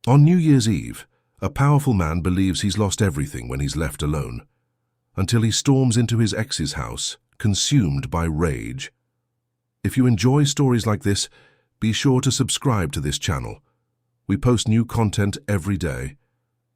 On New Year's Eve, a powerful man believes he's lost everything when he's left alone, until he storms into his ex's house, consumed by rage. If you enjoy stories like this, be sure to subscribe to this channel. We post new content every day.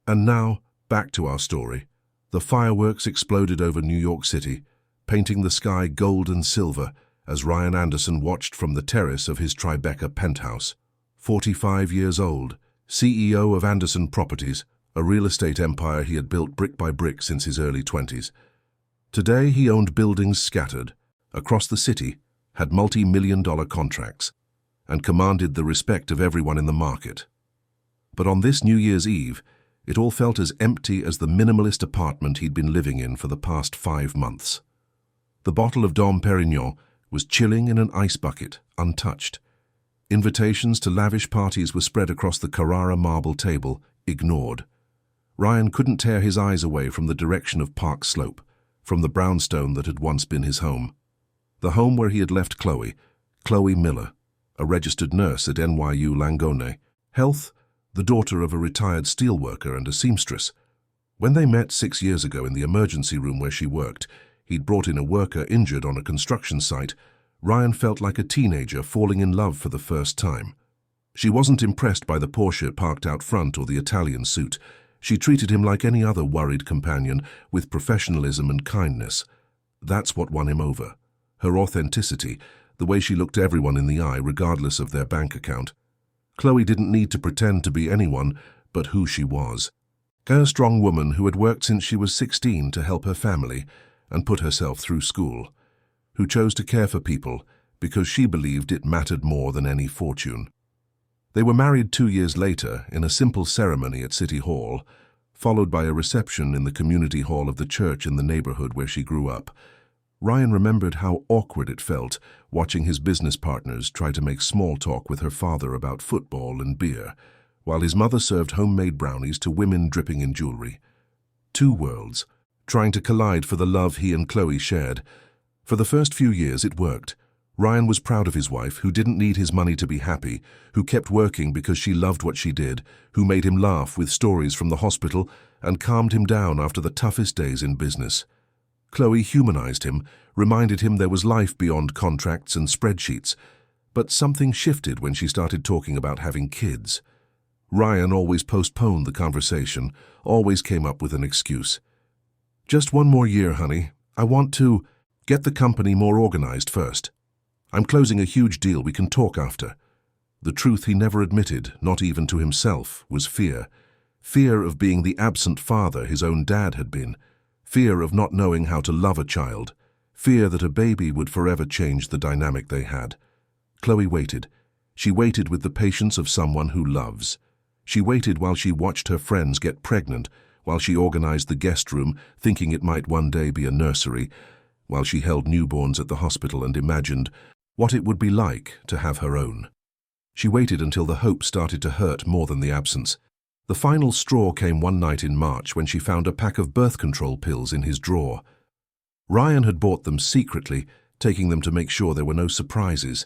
And now, back to our story. The fireworks exploded over New York City, painting the sky gold and silver as Ryan Anderson watched from the terrace of his Tribeca penthouse. 45 years old, CEO of Anderson Properties, a real estate empire he had built brick by brick since his early 20s. Today he owned buildings scattered across the city, had multi-million-dollar contracts, and commanded the respect of everyone in the market. But on this New Year's Eve, it all felt as empty as the minimalist apartment he'd been living in for the past 5 months. The bottle of Dom Perignon was chilling in an ice bucket, untouched. Invitations to lavish parties were spread across the Carrara marble table, ignored. Ryan couldn't tear his eyes away from the direction of Park Slope, from the brownstone that had once been his home. The home where he had left Chloe Miller, a registered nurse at NYU Langone. Health, the daughter of a retired steelworker and a seamstress. When they met 6 years ago in the emergency room where she worked, he'd brought in a worker injured on a construction site. Ryan felt like a teenager falling in love for the first time. She wasn't impressed by the Porsche parked out front or the Italian suit. She treated him like any other worried companion, with professionalism and kindness. That's what won him over. Her authenticity, the way she looked everyone in the eye regardless of their bank account. Chloe didn't need to pretend to be anyone but who she was. A strong woman who had worked since she was 16 to help her family and put herself through school, who chose to care for people because she believed it mattered more than any fortune. They were married 2 years later in a simple ceremony at City Hall, followed by a reception in the community hall of the church in the neighborhood where she grew up. Ryan remembered how awkward it felt watching his business partners try to make small talk with her father about football and beer, while his mother served homemade brownies to women dripping in jewelry. Two worlds, trying to collide for the love he and Chloe shared. For the first few years it worked. Ryan was proud of his wife, who didn't need his money to be happy, who kept working because she loved what she did, who made him laugh with stories from the hospital and calmed him down after the toughest days in business. Chloe humanized him, reminded him there was life beyond contracts and spreadsheets. But something shifted when she started talking about having kids. Ryan always postponed the conversation, always came up with an excuse. "Just 1 more year, honey. I want to get the company more organized first. I'm closing a huge deal, we can talk after." The truth he never admitted, not even to himself, was fear. Fear of being the absent father his own dad had been. Fear of not knowing how to love a child. Fear that a baby would forever change the dynamic they had. Chloe waited. She waited with the patience of someone who loves. She waited while she watched her friends get pregnant, while she organized the guest room, thinking it might one day be a nursery, while she held newborns at the hospital and imagined what it would be like to have her own. She waited until the hope started to hurt more than the absence. The final straw came one night in March when she found a pack of birth control pills in his drawer. Ryan had bought them secretly, taking them to make sure there were no surprises.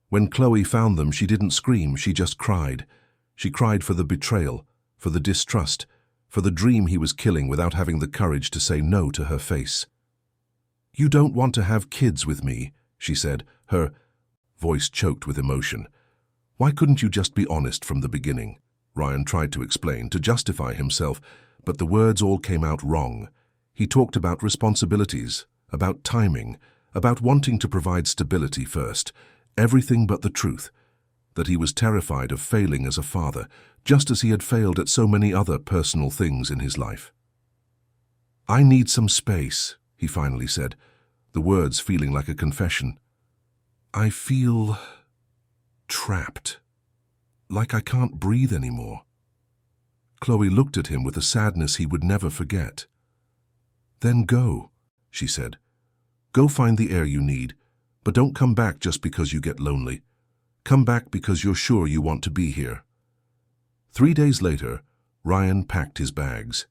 When Chloe found them, she didn't scream, she just cried. She cried for the betrayal, for the distrust, for the dream he was killing without having the courage to say no to her face. "You don't want to have kids with me," she said, her voice choked with emotion. "Why couldn't you just be honest from the beginning?" Ryan tried to explain, to justify himself, but the words all came out wrong. He talked about responsibilities, about timing, about wanting to provide stability first, everything but the truth, that he was terrified of failing as a father, just as he had failed at so many other personal things in his life. "I need some space," he finally said, the words feeling like a confession. "I feel trapped. Like I can't breathe anymore." Chloe looked at him with a sadness he would never forget. "Then go," she said. "Go find the air you need, but don't come back just because you get lonely. Come back because you're sure you want to be here." 3 days later, Ryan packed his bags.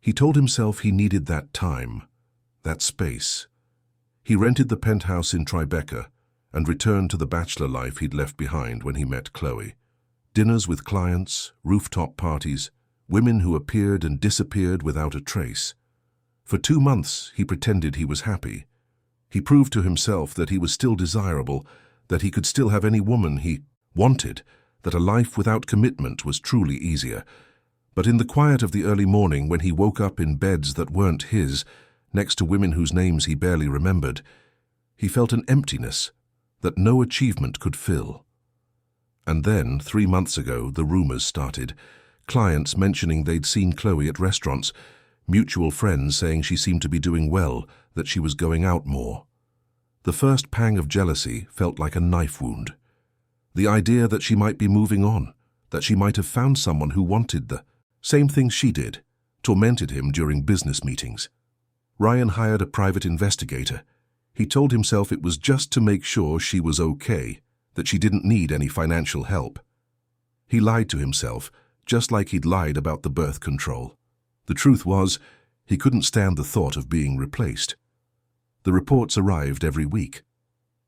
He told himself he needed that time, that space. He rented the penthouse in Tribeca and returned to the bachelor life he'd left behind when he met Chloe. Dinners with clients, rooftop parties, women who appeared and disappeared without a trace. For 2 months, he pretended he was happy. He proved to himself that he was still desirable, that he could still have any woman he wanted, that a life without commitment was truly easier. But in the quiet of the early morning, when he woke up in beds that weren't his, next to women whose names he barely remembered, he felt an emptiness that no achievement could fill. And then, 3 months ago, the rumors started. Clients mentioning they'd seen Chloe at restaurants, mutual friends saying she seemed to be doing well, that she was going out more. The first pang of jealousy felt like a knife wound. The idea that she might be moving on, that she might have found someone who wanted the same thing she did, tormented him during business meetings. Ryan hired a private investigator. He told himself it was just to make sure she was okay, that she didn't need any financial help. He lied to himself, just like he'd lied about the birth control. The truth was, he couldn't stand the thought of being replaced. The reports arrived every week.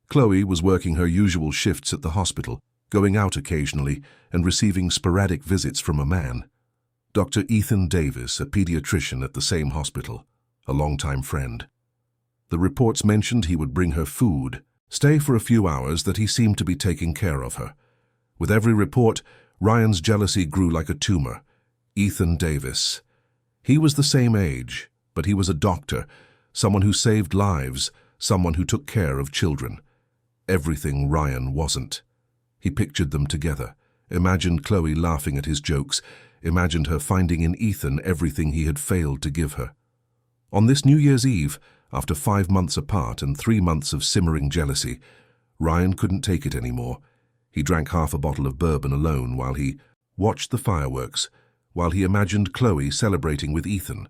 Chloe was working her usual shifts at the hospital, going out occasionally and receiving sporadic visits from a man. Dr. Ethan Davis, a pediatrician at the same hospital, a longtime friend. The reports mentioned he would bring her food, stay for a few hours, that he seemed to be taking care of her. With every report, Ryan's jealousy grew like a tumor. Ethan Davis. He was the same age, but he was a doctor, someone who saved lives, someone who took care of children. Everything Ryan wasn't. He pictured them together, imagined Chloe laughing at his jokes, imagined her finding in Ethan everything he had failed to give her. On this New Year's Eve, after 5 months apart and 3 months of simmering jealousy, Ryan couldn't take it anymore. He drank half a bottle of bourbon alone while he watched the fireworks, while he imagined Chloe celebrating with Ethan,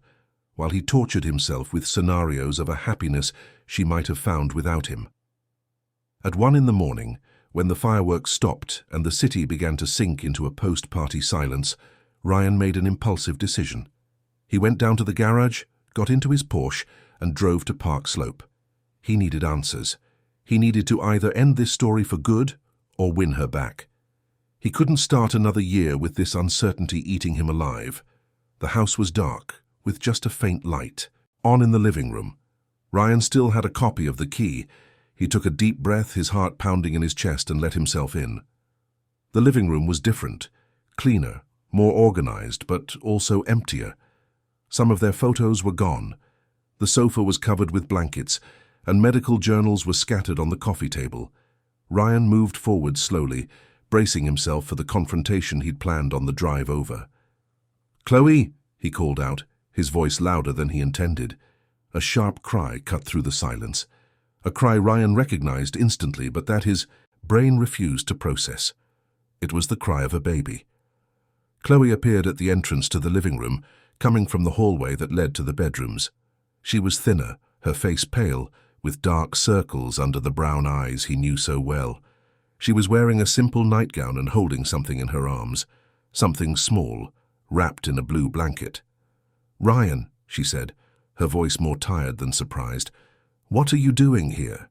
while he tortured himself with scenarios of a happiness she might have found without him. At 1 in the morning, when the fireworks stopped and the city began to sink into a post-party silence, Ryan made an impulsive decision. He went down to the garage, got into his Porsche, and drove to Park Slope. He needed answers. He needed to either end this story for good or win her back. He couldn't start another year with this uncertainty eating him alive. The house was dark, with just a faint light. On in the living room. Ryan still had a copy of the key. He took a deep breath, his heart pounding in his chest, and let himself in. The living room was different, cleaner, more organized, but also emptier. Some of their photos were gone. The sofa was covered with blankets, and medical journals were scattered on the coffee table. Ryan moved forward slowly, bracing himself for the confrontation he'd planned on the drive over. "Chloe," he called out, his voice louder than he intended. A sharp cry cut through the silence. A cry Ryan recognized instantly, but that his brain refused to process. It was the cry of a baby. Chloe appeared at the entrance to the living room, coming from the hallway that led to the bedrooms. She was thinner, her face pale, with dark circles under the brown eyes he knew so well. She was wearing a simple nightgown and holding something in her arms, something small, wrapped in a blue blanket. "Ryan," she said, her voice more tired than surprised, "what are you doing here?"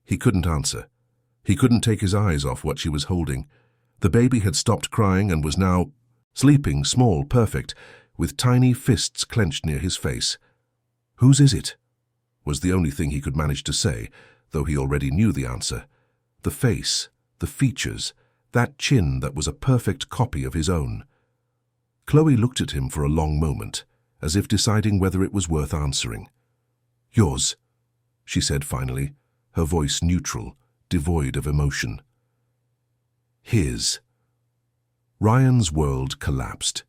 He couldn't answer. He couldn't take his eyes off what she was holding. The baby had stopped crying and was now sleeping, small, perfect, with tiny fists clenched near his face. "Whose is it?" was the only thing he could manage to say, though he already knew the answer. The face, the features, that chin that was a perfect copy of his own. Chloe looked at him for a long moment, as if deciding whether it was worth answering. "Yours," she said finally, her voice neutral, devoid of emotion. "His." Ryan's world collapsed.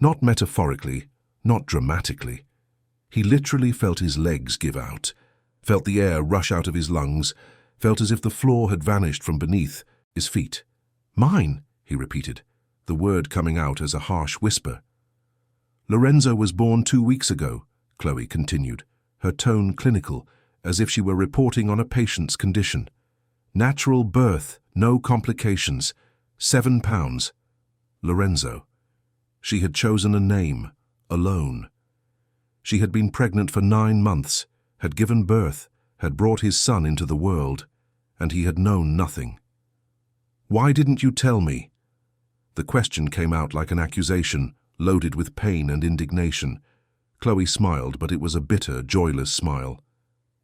Not metaphorically, not dramatically. He literally felt his legs give out, felt the air rush out of his lungs, felt as if the floor had vanished from beneath his feet. "Mine," he repeated, the word coming out as a harsh whisper. "Lorenzo was born 2 weeks ago," Chloe continued, her tone clinical, as if she were reporting on a patient's condition. "Natural birth, no complications, 7 pounds. Lorenzo." She had chosen a name, alone. She had been pregnant for 9 months, had given birth, had brought his son into the world, and he had known nothing. "Why didn't you tell me?" The question came out like an accusation, loaded with pain and indignation. Chloe smiled, but it was a bitter, joyless smile.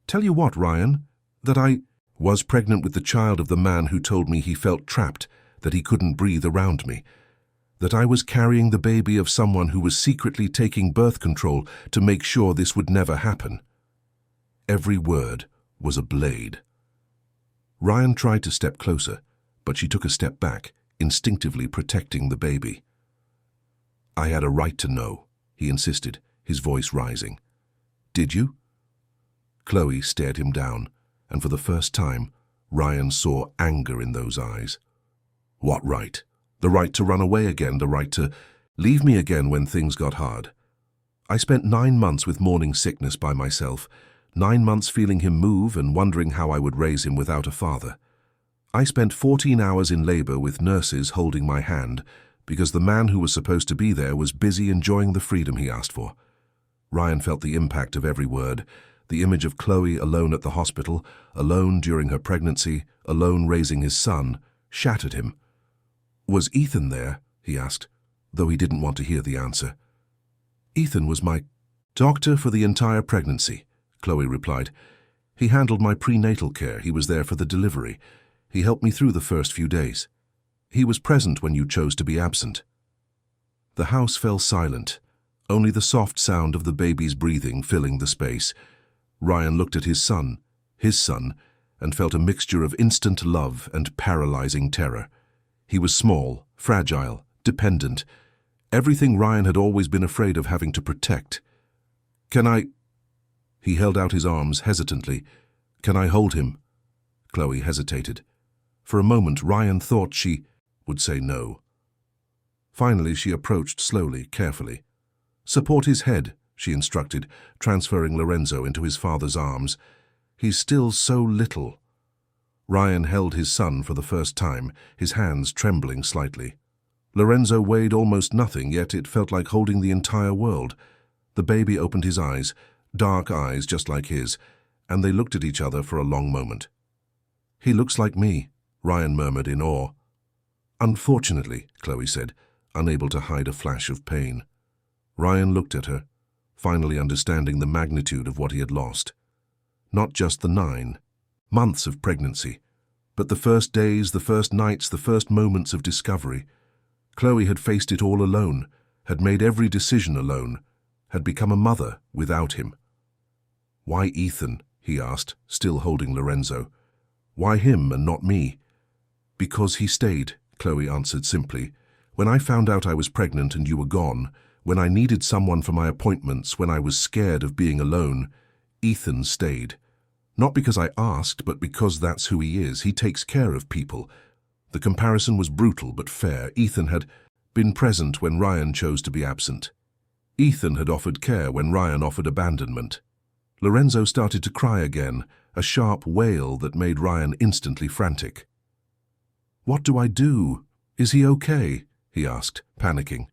"Tell you what, Ryan, that I was pregnant with the child of the man who told me he felt trapped, that he couldn't breathe around me. That I was carrying the baby of someone who was secretly taking birth control to make sure this would never happen." Every word was a blade. Ryan tried to step closer, but she took a step back, instinctively protecting the baby. "I had a right to know," he insisted, his voice rising. "Did you?" Chloe stared him down, and for the first time, Ryan saw anger in those eyes. "What right? The right to run away again, the right to leave me again when things got hard. I spent 9 months with morning sickness by myself, 9 months feeling him move and wondering how I would raise him without a father. I spent 14 hours in labor with nurses holding my hand because the man who was supposed to be there was busy enjoying the freedom he asked for." Ryan felt the impact of every word. The image of Chloe alone at the hospital, alone during her pregnancy, alone raising his son, shattered him. "Was Ethan there?" he asked, though he didn't want to hear the answer. "Ethan was my doctor for the entire pregnancy," Chloe replied. "He handled my prenatal care. He was there for the delivery. He helped me through the first few days. He was present when you chose to be absent." The house fell silent, only the soft sound of the baby's breathing filling the space. Ryan looked at his son, and felt a mixture of instant love and paralyzing terror. He was small, fragile, dependent, everything Ryan had always been afraid of having to protect. "Can I—" He held out his arms hesitantly. "Can I hold him?" Chloe hesitated. For a moment, Ryan thought she would say no. Finally, she approached slowly, carefully. "Support his head," she instructed, transferring Lorenzo into his father's arms. "He's still so little." Ryan held his son for the first time, his hands trembling slightly. Lorenzo weighed almost nothing, yet it felt like holding the entire world. The baby opened his eyes, dark eyes just like his, and they looked at each other for a long moment. "He looks like me," Ryan murmured in awe. "Unfortunately," Chloe said, unable to hide a flash of pain. Ryan looked at her, finally understanding the magnitude of what he had lost. Not just the 9 months of pregnancy, but the first days, the first nights, the first moments of discovery. Chloe had faced it all alone, had made every decision alone, had become a mother without him. "Why Ethan?" he asked, still holding Lorenzo. "Why him and not me?" "Because he stayed," Chloe answered simply. "When I found out I was pregnant and you were gone, when I needed someone for my appointments, when I was scared of being alone, Ethan stayed. Not because I asked, but because that's who he is. He takes care of people." The comparison was brutal but fair. Ethan had been present when Ryan chose to be absent. Ethan had offered care when Ryan offered abandonment. Lorenzo started to cry again, a sharp wail that made Ryan instantly frantic. "What do I do? Is he okay?" he asked, panicking.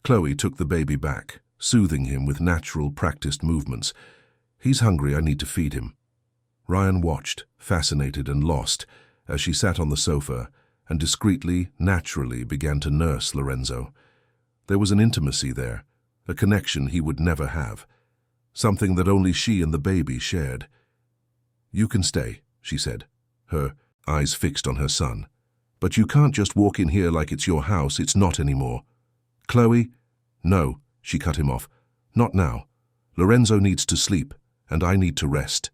Chloe took the baby back, soothing him with natural, practiced movements. "He's hungry, I need to feed him." Ryan watched, fascinated and lost, as she sat on the sofa and discreetly, naturally began to nurse Lorenzo. There was an intimacy there, a connection he would never have, something that only she and the baby shared. "You can stay," she said, her eyes fixed on her son. "But you can't just walk in here like it's your house. It's not anymore." "Chloe?" "No," she cut him off. "Not now. Lorenzo needs to sleep, and I need to rest.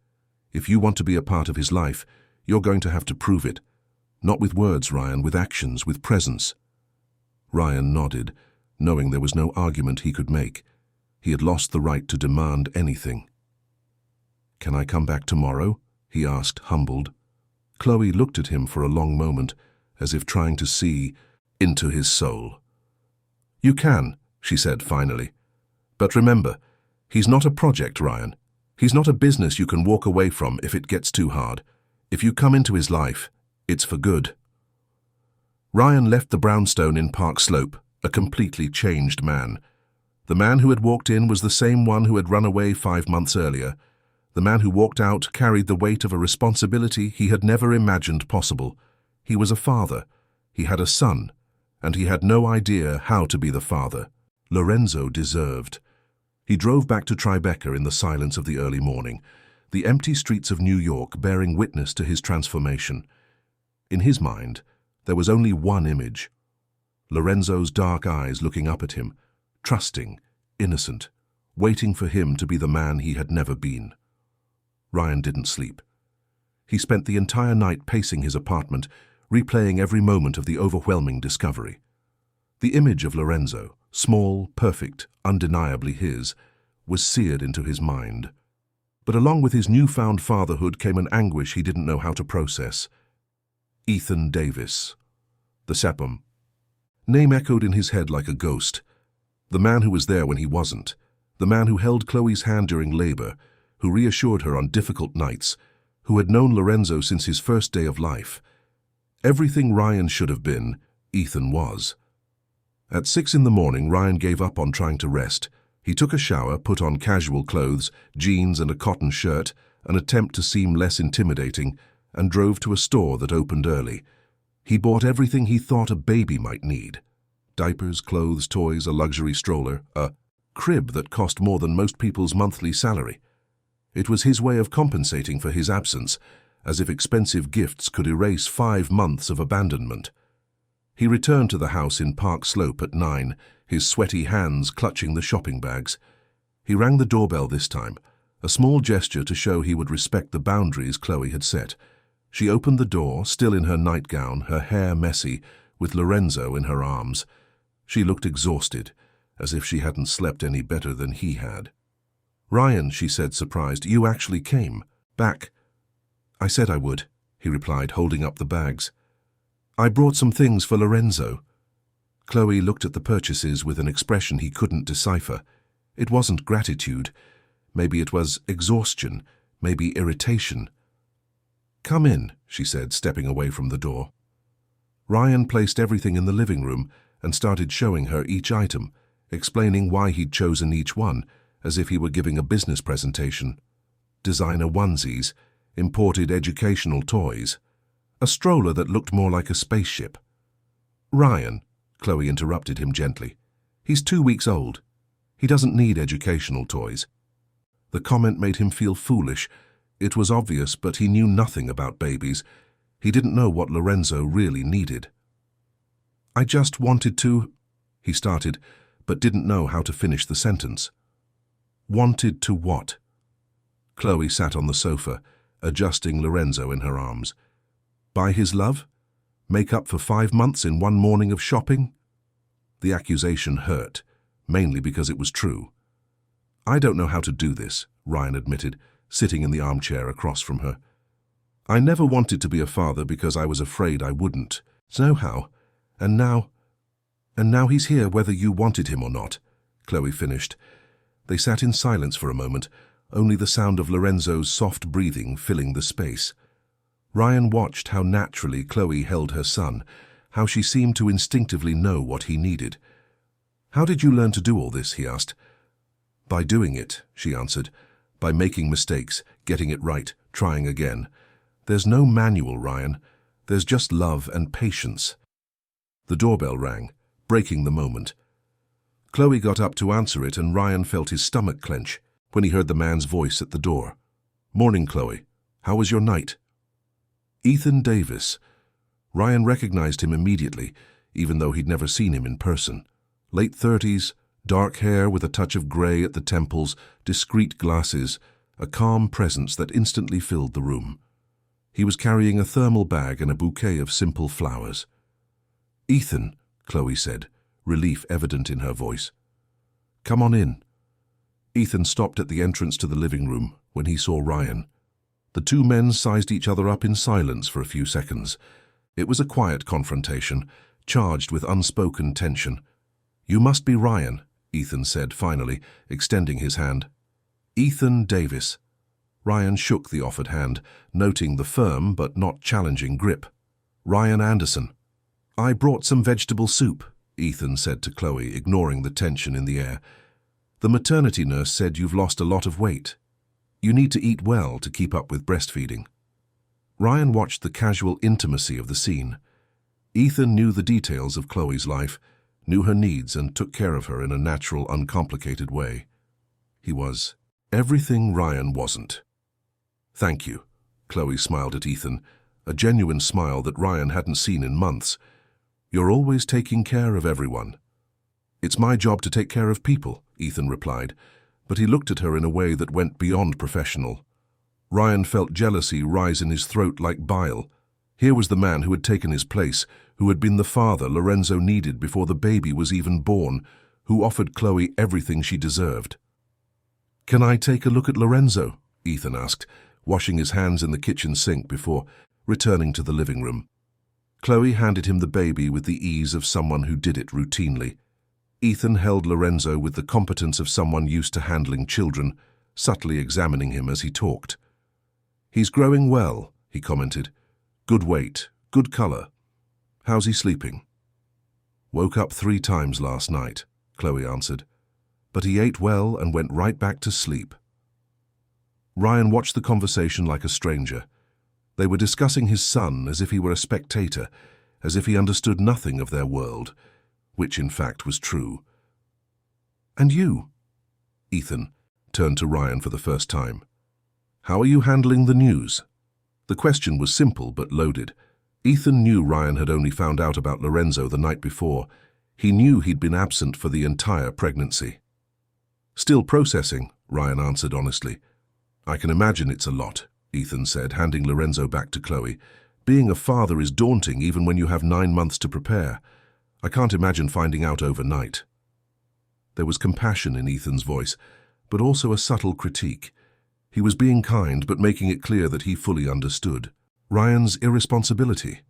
If you want to be a part of his life, you're going to have to prove it. Not with words, Ryan, with actions, with presence." Ryan nodded, knowing there was no argument he could make. He had lost the right to demand anything. "Can I come back tomorrow?" he asked, humbled. Chloe looked at him for a long moment, as if trying to see into his soul. "You can," she said finally. "But remember, he's not a project, Ryan. He's not a business you can walk away from if it gets too hard. If you come into his life, it's for good." Ryan left the brownstone in Park Slope, a completely changed man. The man who had walked in was the same one who had run away 5 months earlier. The man who walked out carried the weight of a responsibility he had never imagined possible. He was a father. He had a son. and he had no idea how to be the father Lorenzo deserved. He drove back to Tribeca in the silence of the early morning, the empty streets of New York bearing witness to his transformation. In his mind, there was only one image: Lorenzo's dark eyes looking up at him, trusting, innocent, waiting for him to be the man he had never been. Ryan didn't sleep. He spent the entire night pacing his apartment, replaying every moment of the overwhelming discovery. The image of Lorenzo, small, perfect, undeniably his, was seared into his mind. But along with his newfound fatherhood came an anguish he didn't know how to process. Ethan Davis. The Seppum. Name echoed in his head like a ghost. The man who was there when he wasn't. The man who held Chloe's hand during labor, who reassured her on difficult nights, who had known Lorenzo since his first day of life. Everything Ryan should have been, Ethan was. At 6 in the morning, Ryan gave up on trying to rest. He took a shower, put on casual clothes, jeans and a cotton shirt, an attempt to seem less intimidating, and drove to a store that opened early. He bought everything he thought a baby might need. Diapers, clothes, toys, a luxury stroller, a crib that cost more than most people's monthly salary. It was his way of compensating for his absence, as if expensive gifts could erase 5 months of abandonment. He returned to the house in Park Slope at 9, his sweaty hands clutching the shopping bags. He rang the doorbell this time, a small gesture to show he would respect the boundaries Chloe had set. She opened the door, still in her nightgown, her hair messy, with Lorenzo in her arms. She looked exhausted, as if she hadn't slept any better than he had. "Ryan," she said, surprised, "you actually came back." "I said I would," he replied, holding up the bags. "I brought some things for Lorenzo." Chloe looked at the purchases with an expression he couldn't decipher. It wasn't gratitude. Maybe it was exhaustion, maybe irritation. "Come in," she said, stepping away from the door. Ryan placed everything in the living room and started showing her each item, explaining why he'd chosen each one, as if he were giving a business presentation. Designer onesies, imported educational toys, a stroller that looked more like a spaceship. "Ryan," Chloe interrupted him gently, "he's 2 weeks old. He doesn't need educational toys." The comment made him feel foolish. It was obvious, but he knew nothing about babies. He didn't know what Lorenzo really needed. "I just wanted to," he started, but didn't know how to finish the sentence. Wanted to what? Chloe sat on the sofa, adjusting Lorenzo in her arms. Buy his love? Make up for 5 months in 1 morning of shopping? The accusation hurt, mainly because it was true. "I don't know how to do this," Ryan admitted, sitting in the armchair across from her. "I never wanted to be a father because I was afraid I wouldn't. So how? And now he's here whether you wanted him or not," Chloe finished. They sat in silence for a moment, only the sound of Lorenzo's soft breathing filling the space. Ryan watched how naturally Chloe held her son, how she seemed to instinctively know what he needed. "How did you learn to do all this?" he asked. "By doing it," she answered. "By making mistakes, getting it right, trying again. There's no manual, Ryan. There's just love and patience." The doorbell rang, breaking the moment. Chloe got up to answer it, and Ryan felt his stomach clench when he heard the man's voice at the door. "Morning, Chloe. How was your night?" Ethan Davis. Ryan recognized him immediately, even though he'd never seen him in person. Late 30s, dark hair with a touch of gray at the temples, discreet glasses, a calm presence that instantly filled the room. He was carrying a thermal bag and a bouquet of simple flowers. "Ethan," Chloe said, relief evident in her voice. "Come on in." Ethan stopped at the entrance to the living room when he saw Ryan. The 2 men sized each other up in silence for a few seconds. It was a quiet confrontation, charged with unspoken tension. "You must be Ryan," Ethan said finally, extending his hand. "Ethan Davis." Ryan shook the offered hand, noting the firm but not challenging grip. "Ryan Anderson." "I brought some vegetable soup," Ethan said to Chloe, ignoring the tension in the air. "The maternity nurse said you've lost a lot of weight. You need to eat well to keep up with breastfeeding." Ryan watched the casual intimacy of the scene. Ethan knew the details of Chloe's life, knew her needs, and took care of her in a natural, uncomplicated way. He was everything Ryan wasn't. "Thank you," Chloe smiled at Ethan, a genuine smile that Ryan hadn't seen in months. "You're always taking care of everyone." "It's my job to take care of people," Ethan replied, but he looked at her in a way that went beyond professional. Ryan felt jealousy rise in his throat like bile. Here was the man who had taken his place, who had been the father Lorenzo needed before the baby was even born, who offered Chloe everything she deserved. "Can I take a look at Lorenzo?" Ethan asked, washing his hands in the kitchen sink before returning to the living room. Chloe handed him the baby with the ease of someone who did it routinely. Ethan held Lorenzo with the competence of someone used to handling children, subtly examining him as he talked. "He's growing well," he commented. "Good weight, good color. How's he sleeping?" "Woke up 3 times last night," Chloe answered. "But he ate well and went right back to sleep." Ryan watched the conversation like a stranger. They were discussing his son as if he were a spectator, as if he understood nothing of their world, which in fact was true. "And you?" Ethan turned to Ryan for the first time. "How are you handling the news?" The question was simple but loaded. Ethan knew Ryan had only found out about Lorenzo the night before. He knew he'd been absent for the entire pregnancy. "Still processing," Ryan answered honestly. "I can imagine it's a lot," Ethan said, handing Lorenzo back to Chloe. "Being a father is daunting even when you have 9 months to prepare. I can't imagine finding out overnight." There was compassion in Ethan's voice, but also a subtle critique. He was being kind, but making it clear that he fully understood Ryan's irresponsibility.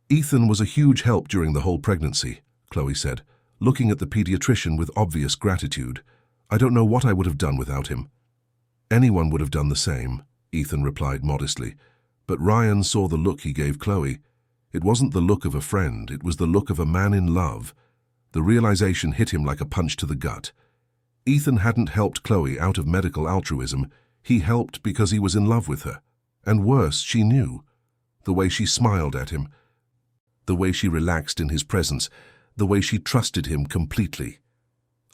"Ethan was a huge help during the whole pregnancy," Chloe said, looking at the pediatrician with obvious gratitude. "I don't know what I would have done without him." "Anyone would have done the same," Ethan replied modestly, but Ryan saw the look he gave Chloe. It wasn't the look of a friend, it was the look of a man in love. The realization hit him like a punch to the gut. Ethan hadn't helped Chloe out of medical altruism. He helped because he was in love with her. And worse, she knew. The way she smiled at him, the way she relaxed in his presence, the way she trusted him completely.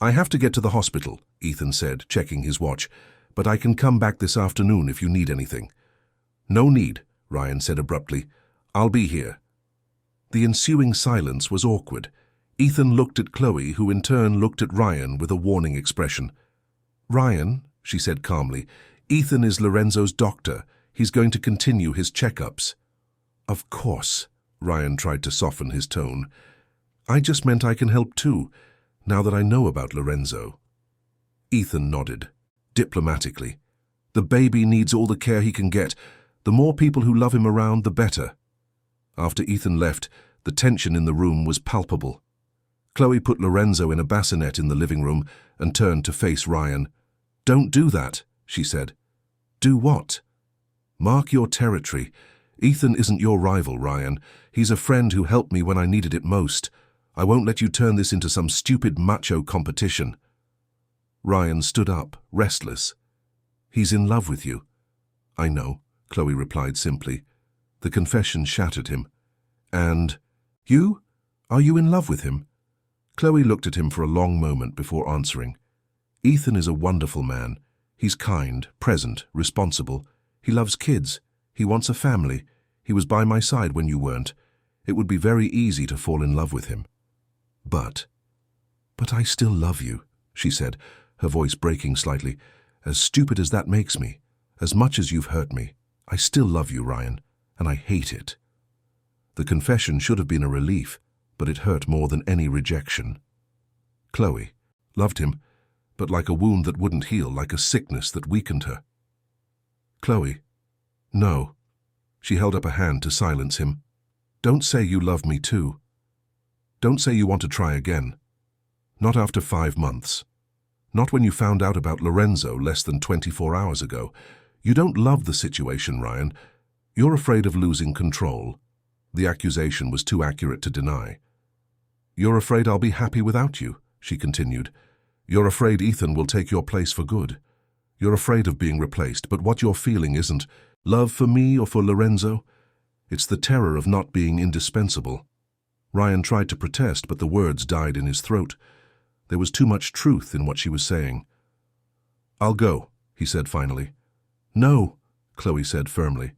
"I have to get to the hospital," Ethan said, checking his watch, "but I can come back this afternoon if you need anything." "No need," Ryan said abruptly. "I'll be here." The ensuing silence was awkward. Ethan looked at Chloe, who in turn looked at Ryan with a warning expression. "Ryan," she said calmly, "Ethan is Lorenzo's doctor. He's going to continue his checkups." "Of course," Ryan tried to soften his tone. "I just meant I can help too, now that I know about Lorenzo." Ethan nodded, diplomatically. "The baby needs all the care he can get. The more people who love him around, the better." After Ethan left, the tension in the room was palpable. Chloe put Lorenzo in a bassinet in the living room and turned to face Ryan. "Don't do that," she said. "Do what?" "Mark your territory. Ethan isn't your rival, Ryan. He's a friend who helped me when I needed it most. I won't let you turn this into some stupid macho competition." Ryan stood up, restless. "He's in love with you." "I know," Chloe replied simply. The confession shattered him. "And you? Are you in love with him?" Chloe looked at him for a long moment before answering. "Ethan is a wonderful man. He's kind, present, responsible. He loves kids. He wants a family. He was by my side when you weren't. It would be very easy to fall in love with him." But I still love you," she said, her voice breaking slightly. "As stupid as that makes me, as much as you've hurt me, I still love you, Ryan, and I hate it." The confession should have been a relief, but it hurt more than any rejection. Chloe loved him, but like a wound that wouldn't heal, like a sickness that weakened her. "Chloe, no." She held up a hand to silence him. "Don't say you love me too. Don't say you want to try again. Not after 5 months. Not when you found out about Lorenzo less than 24 hours ago. You don't love the situation, Ryan. You're afraid of losing control." The accusation was too accurate to deny. "You're afraid I'll be happy without you," she continued. "You're afraid Ethan will take your place for good. You're afraid of being replaced, but what you're feeling isn't love for me or for Lorenzo. It's the terror of not being indispensable." Ryan tried to protest, but the words died in his throat. There was too much truth in what she was saying. "I'll go," he said finally. "No," Chloe said firmly.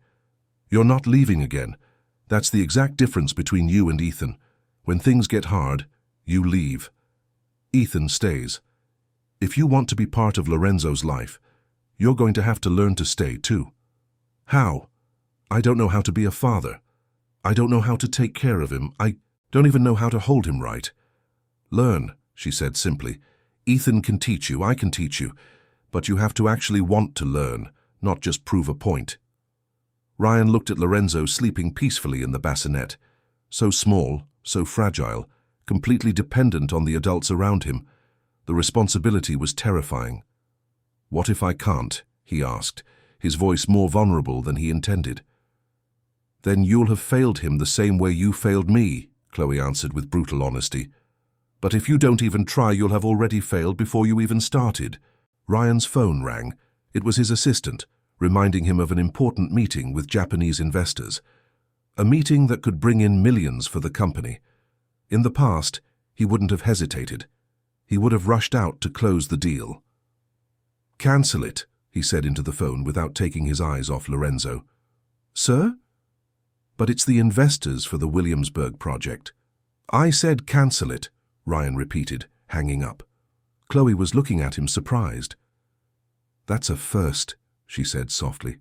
"You're not leaving again. That's the exact difference between you and Ethan. When things get hard, you leave. Ethan stays. If you want to be part of Lorenzo's life, you're going to have to learn to stay too." "How?" "I don't know how to be a father. I don't know how to take care of him. I don't even know how to hold him right." "Learn," she said simply. "Ethan can teach you, I can teach you, but you have to actually want to learn, not just prove a point." Ryan looked at Lorenzo sleeping peacefully in the bassinet. So small, so fragile, completely dependent on the adults around him. The responsibility was terrifying. "What if I can't?" he asked, his voice more vulnerable than he intended. "Then you'll have failed him the same way you failed me," Chloe answered with brutal honesty. "But if you don't even try, you'll have already failed before you even started." Ryan's phone rang. It was his assistant, reminding him of an important meeting with Japanese investors. A meeting that could bring in millions for the company. In the past, he wouldn't have hesitated. He would have rushed out to close the deal. "Cancel it," he said into the phone without taking his eyes off Lorenzo. "Sir?" "But it's the investors for the Williamsburg project." "I said cancel it," Ryan repeated, hanging up. Chloe was looking at him surprised. "That's a first," she said softly.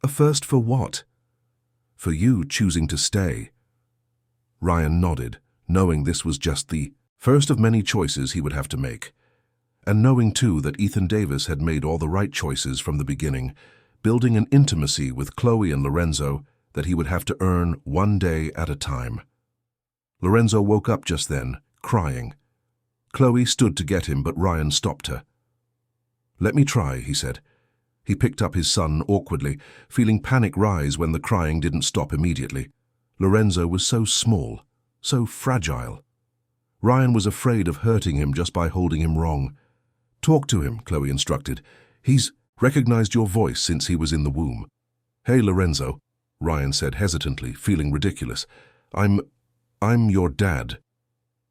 "A first for what?" "For you choosing to stay." Ryan nodded, knowing this was just the first of many choices he would have to make. And knowing too that Ethan Davis had made all the right choices from the beginning, building an intimacy with Chloe and Lorenzo that he would have to earn one day at a time. Lorenzo woke up just then, crying. Chloe stood to get him, but Ryan stopped her. "Let me try," he said. He picked up his son awkwardly, feeling panic rise when the crying didn't stop immediately. Lorenzo was so small, so fragile. Ryan was afraid of hurting him just by holding him wrong. "Talk to him," Chloe instructed. "He's recognized your voice since he was in the womb." "Hey, Lorenzo," Ryan said hesitantly, feeling ridiculous. I'm your dad."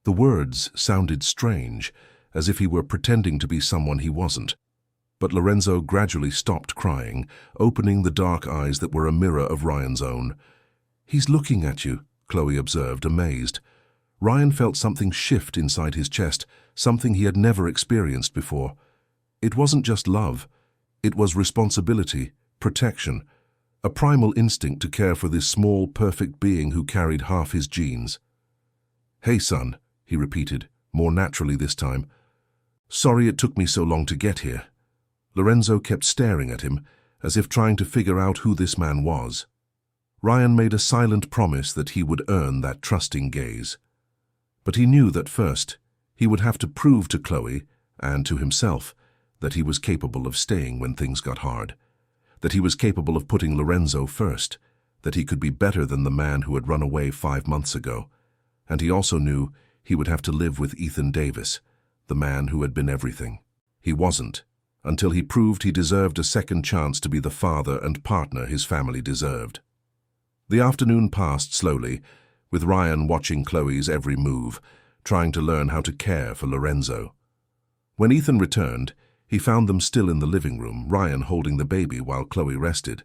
The words sounded strange, as if he were pretending to be someone he wasn't. But Lorenzo gradually stopped crying, opening the dark eyes that were a mirror of Ryan's own. "He's looking at you," Chloe observed, amazed. Ryan felt something shift inside his chest, something he had never experienced before. It wasn't just love. It was responsibility, protection, a primal instinct to care for this small, perfect being who carried half his genes. "Hey, son," he repeated, more naturally this time. "Sorry it took me so long to get here." Lorenzo kept staring at him, as if trying to figure out who this man was. Ryan made a silent promise that he would earn that trusting gaze. But he knew that first, he would have to prove to Chloe, and to himself, that he was capable of staying when things got hard, that he was capable of putting Lorenzo first, that he could be better than the man who had run away 5 months ago. And he also knew he would have to live with Ethan Davis, the man who had been everything. He wasn't, until he proved he deserved a second chance to be the father and partner his family deserved. The afternoon passed slowly, with Ryan watching Chloe's every move, trying to learn how to care for Lorenzo. When Ethan returned, he found them still in the living room, Ryan holding the baby while Chloe rested.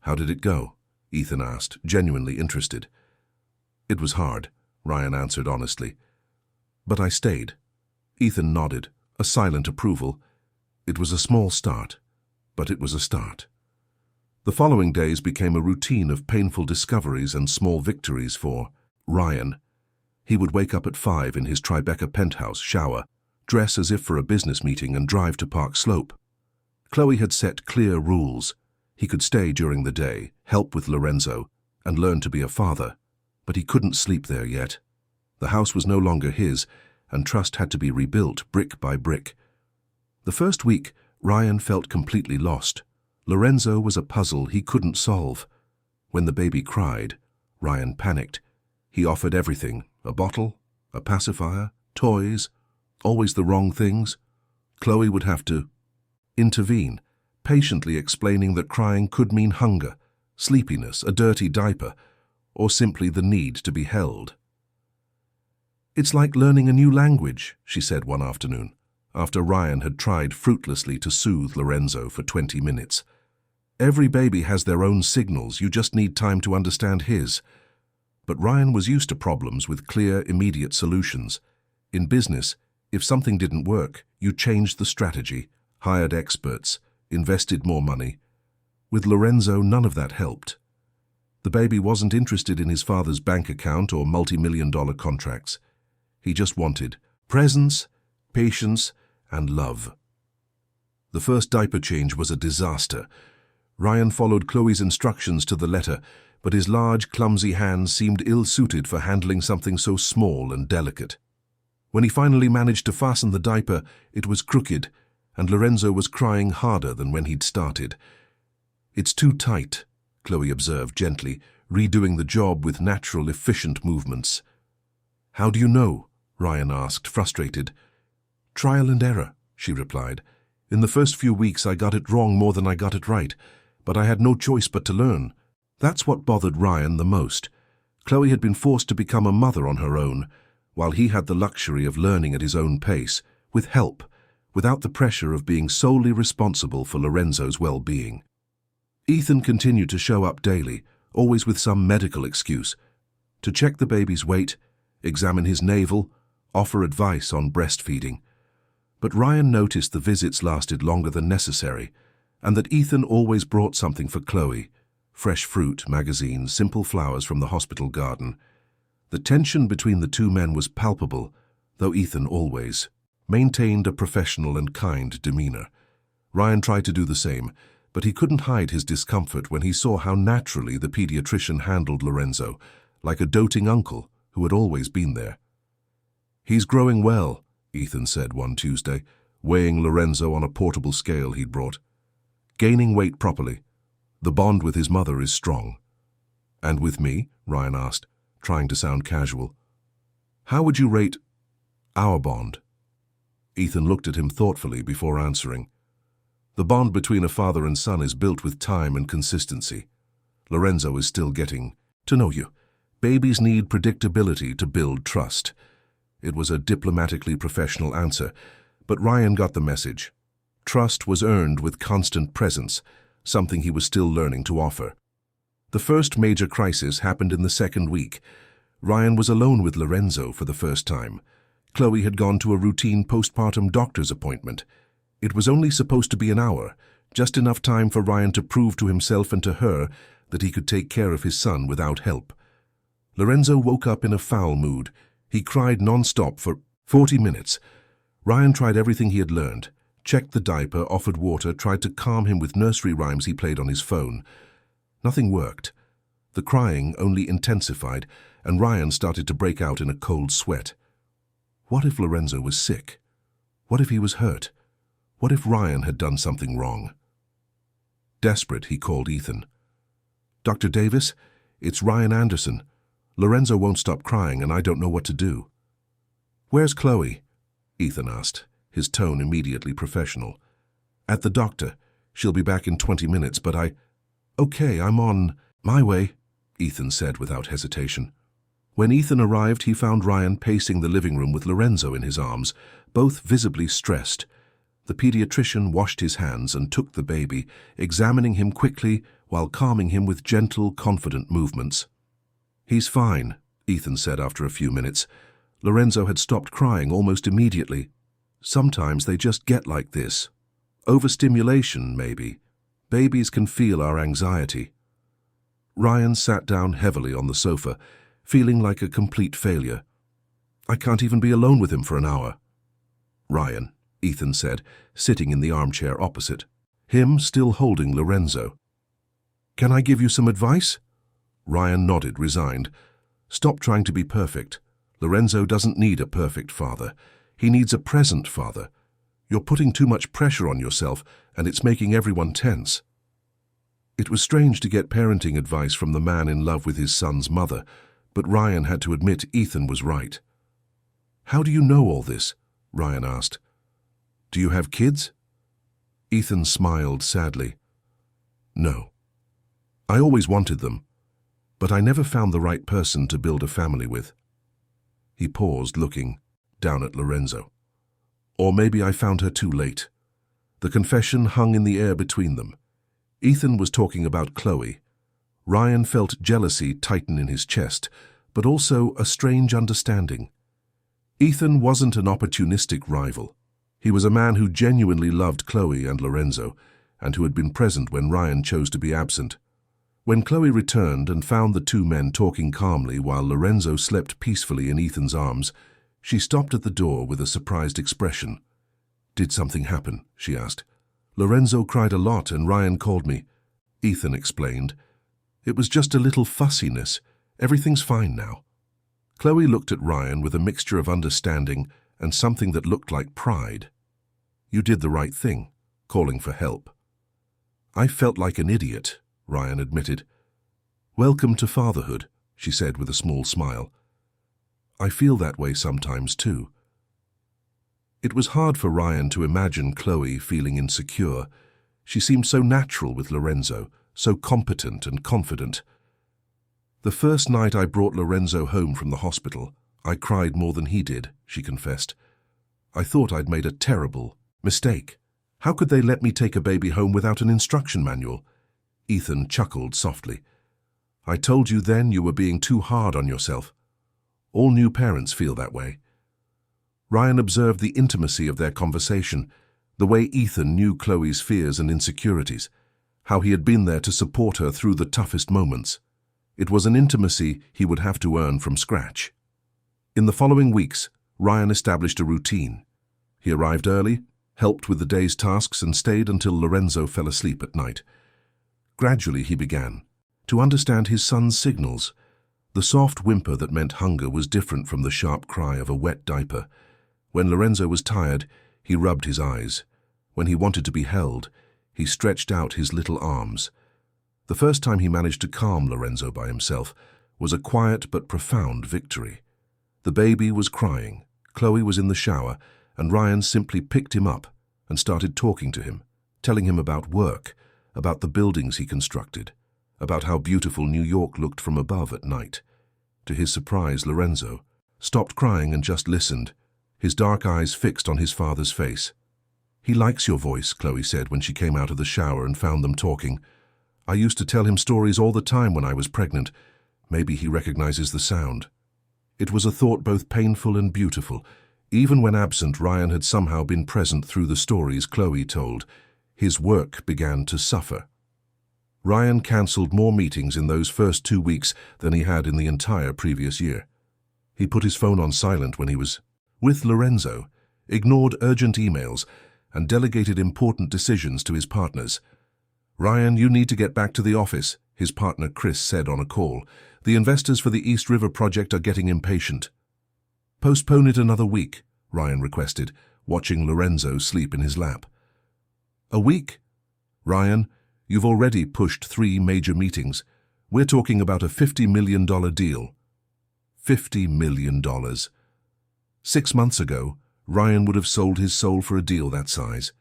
"How did it go?" Ethan asked, genuinely interested. "It was hard," Ryan answered honestly. "But I stayed." Ethan nodded, a silent approval. It was a small start, but it was a start. The following days became a routine of painful discoveries and small victories for Ryan. He would wake up at 5 in his Tribeca penthouse, shower, dress as if for a business meeting, and drive to Park Slope. Chloe had set clear rules. He could stay during the day, help with Lorenzo, and learn to be a father. But he couldn't sleep there yet. The house was no longer his, and trust had to be rebuilt brick by brick. The first week, Ryan felt completely lost. Lorenzo was a puzzle he couldn't solve. When the baby cried, Ryan panicked. He offered everything, a bottle, a pacifier, toys, always the wrong things. Chloe would have to intervene, patiently explaining that crying could mean hunger, sleepiness, a dirty diaper, or simply the need to be held. It's like learning a new language, she said one afternoon, after Ryan had tried fruitlessly to soothe Lorenzo for 20 minutes. Every baby has their own signals, you just need time to understand his. But Ryan was used to problems with clear, immediate solutions. In business, if something didn't work, you changed the strategy, hired experts, invested more money. With Lorenzo, none of that helped. The baby wasn't interested in his father's bank account or multi-million-dollar contracts. He just wanted presence, patience, and love. The first diaper change was a disaster. Ryan followed Chloe's instructions to the letter, but his large, clumsy hands seemed ill-suited for handling something so small and delicate. When he finally managed to fasten the diaper, it was crooked, and Lorenzo was crying harder than when he'd started. "It's too tight," Chloe observed gently, redoing the job with natural, efficient movements. "How do you know?" Ryan asked, frustrated. "Trial and error," she replied. "In the first few weeks I got it wrong more than I got it right, but I had no choice but to learn." That's what bothered Ryan the most. Chloe had been forced to become a mother on her own, while he had the luxury of learning at his own pace, with help, without the pressure of being solely responsible for Lorenzo's well-being. Ethan continued to show up daily, always with some medical excuse, to check the baby's weight, examine his navel, offer advice on breastfeeding. But Ryan noticed the visits lasted longer than necessary, and that Ethan always brought something for Chloe: fresh fruit, magazines, simple flowers from the hospital garden. The tension between the two men was palpable, though Ethan always maintained a professional and kind demeanor. Ryan tried to do the same, but he couldn't hide his discomfort when he saw how naturally the pediatrician handled Lorenzo, like a doting uncle who had always been there. "He's growing well," Ethan said one Tuesday, weighing Lorenzo on a portable scale he'd brought. "Gaining weight properly. The bond with his mother is strong." "And with me?" Ryan asked, trying to sound casual. "How would you rate our bond?" Ethan looked at him thoughtfully before answering. "The bond between a father and son is built with time and consistency. Lorenzo is still getting to know you. Babies need predictability to build trust." It was a diplomatically professional answer, but Ryan got the message. Trust was earned with constant presence, something he was still learning to offer. The first major crisis happened in the second week. Ryan was alone with Lorenzo for the first time. Chloe had gone to a routine postpartum doctor's appointment. It was only supposed to be an hour, just enough time for Ryan to prove to himself and to her that he could take care of his son without help. Lorenzo woke up in a foul mood. He cried non-stop for 40 minutes. Ryan tried everything he had learned, checked the diaper, offered water, tried to calm him with nursery rhymes he played on his phone. Nothing worked. The crying only intensified, and Ryan started to break out in a cold sweat. What if Lorenzo was sick? What if he was hurt? What if Ryan had done something wrong? Desperate, he called Ethan. "Dr. Davis, it's Ryan Anderson. Lorenzo won't stop crying, and I don't know what to do." "Where's Chloe?" Ethan asked, his tone immediately professional. "At the doctor. She'll be back in 20 minutes, but Okay, I'm on my way," Ethan said without hesitation. When Ethan arrived, he found Ryan pacing the living room with Lorenzo in his arms, both visibly stressed. The pediatrician washed his hands and took the baby, examining him quickly while calming him with gentle, confident movements. "He's fine," Ethan said after a few minutes. Lorenzo had stopped crying almost immediately. "Sometimes they just get like this. Overstimulation, maybe. Babies can feel our anxiety." Ryan sat down heavily on the sofa, feeling like a complete failure. "I can't even be alone with him for an hour." "Ryan," Ethan said, sitting in the armchair opposite, him still holding Lorenzo. "Can I give you some advice?" Ryan nodded, resigned. "Stop trying to be perfect. Lorenzo doesn't need a perfect father. He needs a present father. You're putting too much pressure on yourself, and it's making everyone tense." It was strange to get parenting advice from the man in love with his son's mother, but Ryan had to admit Ethan was right. "How do you know all this?" Ryan asked. "Do you have kids?" Ethan smiled sadly. "No. I always wanted them, but I never found the right person to build a family with." He paused, looking down at Lorenzo. Or maybe I found her too late. The confession hung in the air between them. Ethan was talking about Chloe. Ryan felt jealousy tighten in his chest, but also a strange understanding. Ethan wasn't an opportunistic rival. He was a man who genuinely loved Chloe and Lorenzo, and who had been present when Ryan chose to be absent. When Chloe returned and found the two men talking calmly while Lorenzo slept peacefully in Ethan's arms, she stopped at the door with a surprised expression. "Did something happen?" she asked. "Lorenzo cried a lot and Ryan called me." Ethan explained. "It was just a little fussiness. Everything's fine now." Chloe looked at Ryan with a mixture of understanding and something that looked like pride. "You did the right thing, calling for help." "I felt like an idiot," Ryan admitted. "Welcome to fatherhood," she said with a small smile. "I feel that way sometimes too." It was hard for Ryan to imagine Chloe feeling insecure. She seemed so natural with Lorenzo, so competent and confident. "The first night I brought Lorenzo home from the hospital, I cried more than he did," she confessed. "I thought I'd made a terrible mistake. How could they let me take a baby home without an instruction manual?" Ethan chuckled softly. "I told you then you were being too hard on yourself. All new parents feel that way." Ryan observed the intimacy of their conversation, the way Ethan knew Chloe's fears and insecurities, how he had been there to support her through the toughest moments. It was an intimacy he would have to earn from scratch. In the following weeks, Ryan established a routine. He arrived early, helped with the day's tasks, and stayed until Lorenzo fell asleep at night. Gradually he began to understand his son's signals. The soft whimper that meant hunger was different from the sharp cry of a wet diaper. When Lorenzo was tired, he rubbed his eyes. When he wanted to be held, he stretched out his little arms. The first time he managed to calm Lorenzo by himself was a quiet but profound victory. The baby was crying, Chloe was in the shower, and Ryan simply picked him up and started talking to him, telling him about work, about the buildings he constructed, about how beautiful New York looked from above at night. To his surprise, Lorenzo stopped crying and just listened, his dark eyes fixed on his father's face. "He likes your voice," Chloe said when she came out of the shower and found them talking. "I used to tell him stories all the time when I was pregnant. Maybe he recognizes the sound." It was a thought both painful and beautiful. Even when absent, Ryan had somehow been present through the stories Chloe told. His work began to suffer. Ryan cancelled more meetings in those first 2 weeks than he had in the entire previous year. He put his phone on silent when he was with Lorenzo, ignored urgent emails, and delegated important decisions to his partners. "Ryan, you need to get back to the office," his partner Chris said on a call. "The investors for the East River project are getting impatient." "Postpone it another week," Ryan requested, watching Lorenzo sleep in his lap. "A week? Ryan, you've already pushed 3 major meetings. We're talking about a $50 million deal." $50 million. 6 months ago, Ryan would have sold his soul for a deal that size.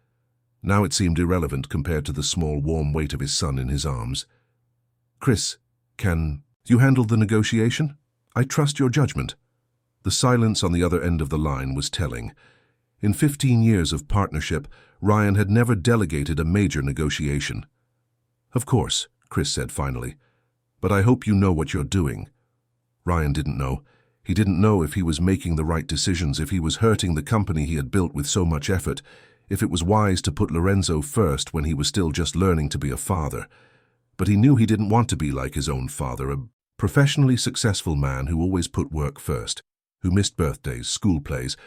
Now it seemed irrelevant compared to the small, warm weight of his son in his arms. "Chris, can you handle the negotiation? I trust your judgment." The silence on the other end of the line was telling. In 15 years of partnership, Ryan had never delegated a major negotiation. "Of course," Chris said finally, "but I hope you know what you're doing." Ryan didn't know. He didn't know if he was making the right decisions, if he was hurting the company he had built with so much effort, if it was wise to put Lorenzo first when he was still just learning to be a father. But he knew he didn't want to be like his own father, a professionally successful man who always put work first, who missed birthdays, school plays,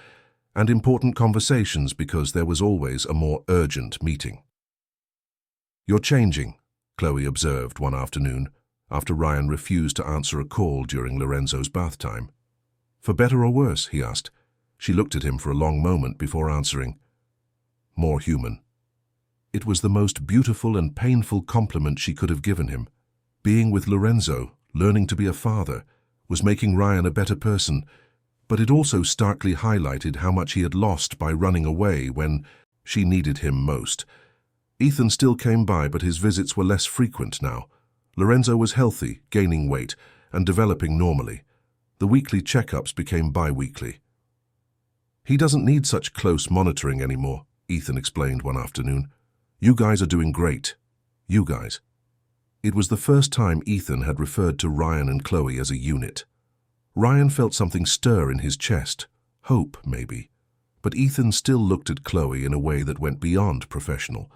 and important conversations because there was always a more urgent meeting. "You're changing," Chloe observed one afternoon, after Ryan refused to answer a call during Lorenzo's bath time. "For better or worse?" he asked. She looked at him for a long moment before answering. "More human." It was the most beautiful and painful compliment she could have given him. Being with Lorenzo, learning to be a father, was making Ryan a better person, but it also starkly highlighted how much he had lost by running away when she needed him most. Ethan still came by, but his visits were less frequent now. Lorenzo was healthy, gaining weight, and developing normally. The weekly checkups became bi-weekly. "He doesn't need such close monitoring anymore," Ethan explained one afternoon. "You guys are doing great. You guys." It was the first time Ethan had referred to Ryan and Chloe as a unit. Ryan felt something stir in his chest, hope maybe, but Ethan still looked at Chloe in a way that went beyond professional.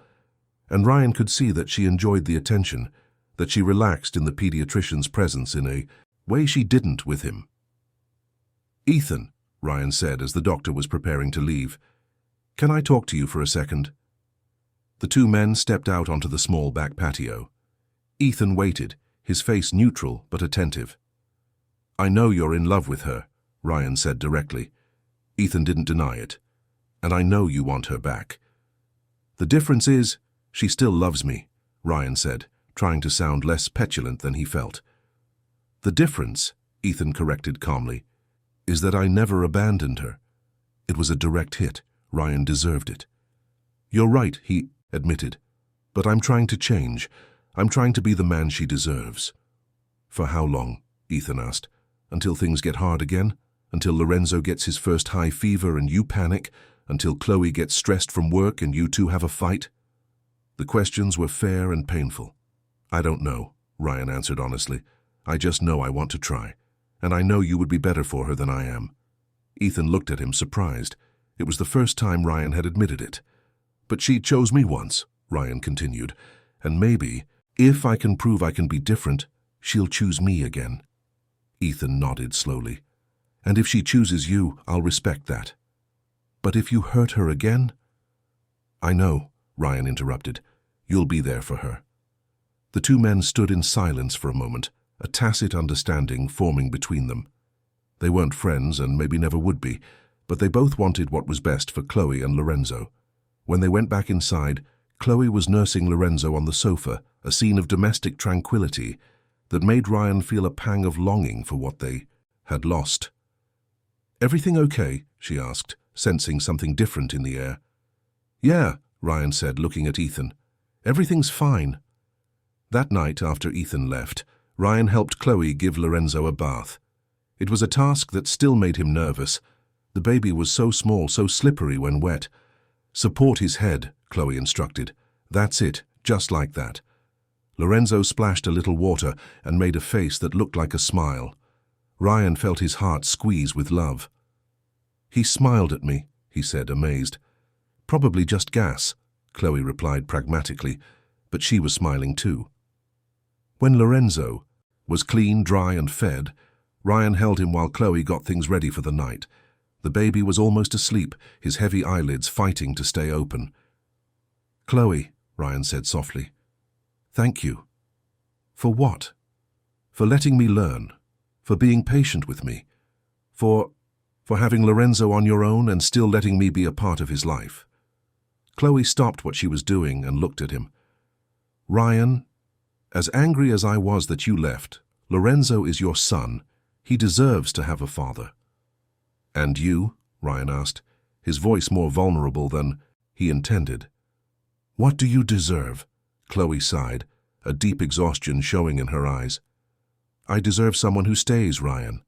And Ryan could see that she enjoyed the attention, that she relaxed in the pediatrician's presence in a way she didn't with him. "Ethan," Ryan said as the doctor was preparing to leave, "can I talk to you for a second?" The two men stepped out onto the small back patio. Ethan waited, his face neutral but attentive. "I know you're in love with her," Ryan said directly. Ethan didn't deny it. "And I know you want her back." "The difference is, she still loves me," Ryan said, trying to sound less petulant than he felt. "The difference," Ethan corrected calmly, "is that I never abandoned her." It was a direct hit. Ryan deserved it. "You're right," he admitted, "but I'm trying to change. I'm trying to be the man she deserves." "For how long?" Ethan asked. "Until things get hard again? Until Lorenzo gets his first high fever and you panic? Until Chloe gets stressed from work and you two have a fight?" The questions were fair and painful. "I don't know," Ryan answered honestly. "I just know I want to try. And I know you would be better for her than I am." Ethan looked at him, surprised. It was the first time Ryan had admitted it. "But she chose me once," Ryan continued, "and maybe, if I can prove I can be different, she'll choose me again." Ethan nodded slowly. "And if she chooses you, I'll respect that." "But if you hurt her again?" "I know," Ryan interrupted. "You'll be there for her." The two men stood in silence for a moment, a tacit understanding forming between them. They weren't friends and maybe never would be, but they both wanted what was best for Chloe and Lorenzo. When they went back inside, Chloe was nursing Lorenzo on the sofa, a scene of domestic tranquility that made Ryan feel a pang of longing for what they had lost. "Everything okay?" she asked, sensing something different in the air. "Yeah," Ryan said, looking at Ethan. "Everything's fine." That night, after Ethan left, Ryan helped Chloe give Lorenzo a bath. It was a task that still made him nervous. The baby was so small, so slippery when wet. "Support his head," Chloe instructed. "That's it, just like that." Lorenzo splashed a little water and made a face that looked like a smile. Ryan felt his heart squeeze with love. "He smiled at me," he said, amazed. "Probably just gas," Chloe replied pragmatically, but she was smiling too. When Lorenzo was clean, dry, and fed, Ryan held him while Chloe got things ready for the night. The baby was almost asleep, his heavy eyelids fighting to stay open. "Chloe," Ryan said softly, "thank you." "For what?" "For letting me learn, for being patient with me, for having Lorenzo on your own and still letting me be a part of his life." Chloe stopped what she was doing and looked at him. "Ryan, as angry as I was that you left, Lorenzo is your son. He deserves to have a father." "And you?" Ryan asked, his voice more vulnerable than he intended. "What do you deserve?" Chloe sighed, a deep exhaustion showing in her eyes. "I deserve someone who stays, Ryan.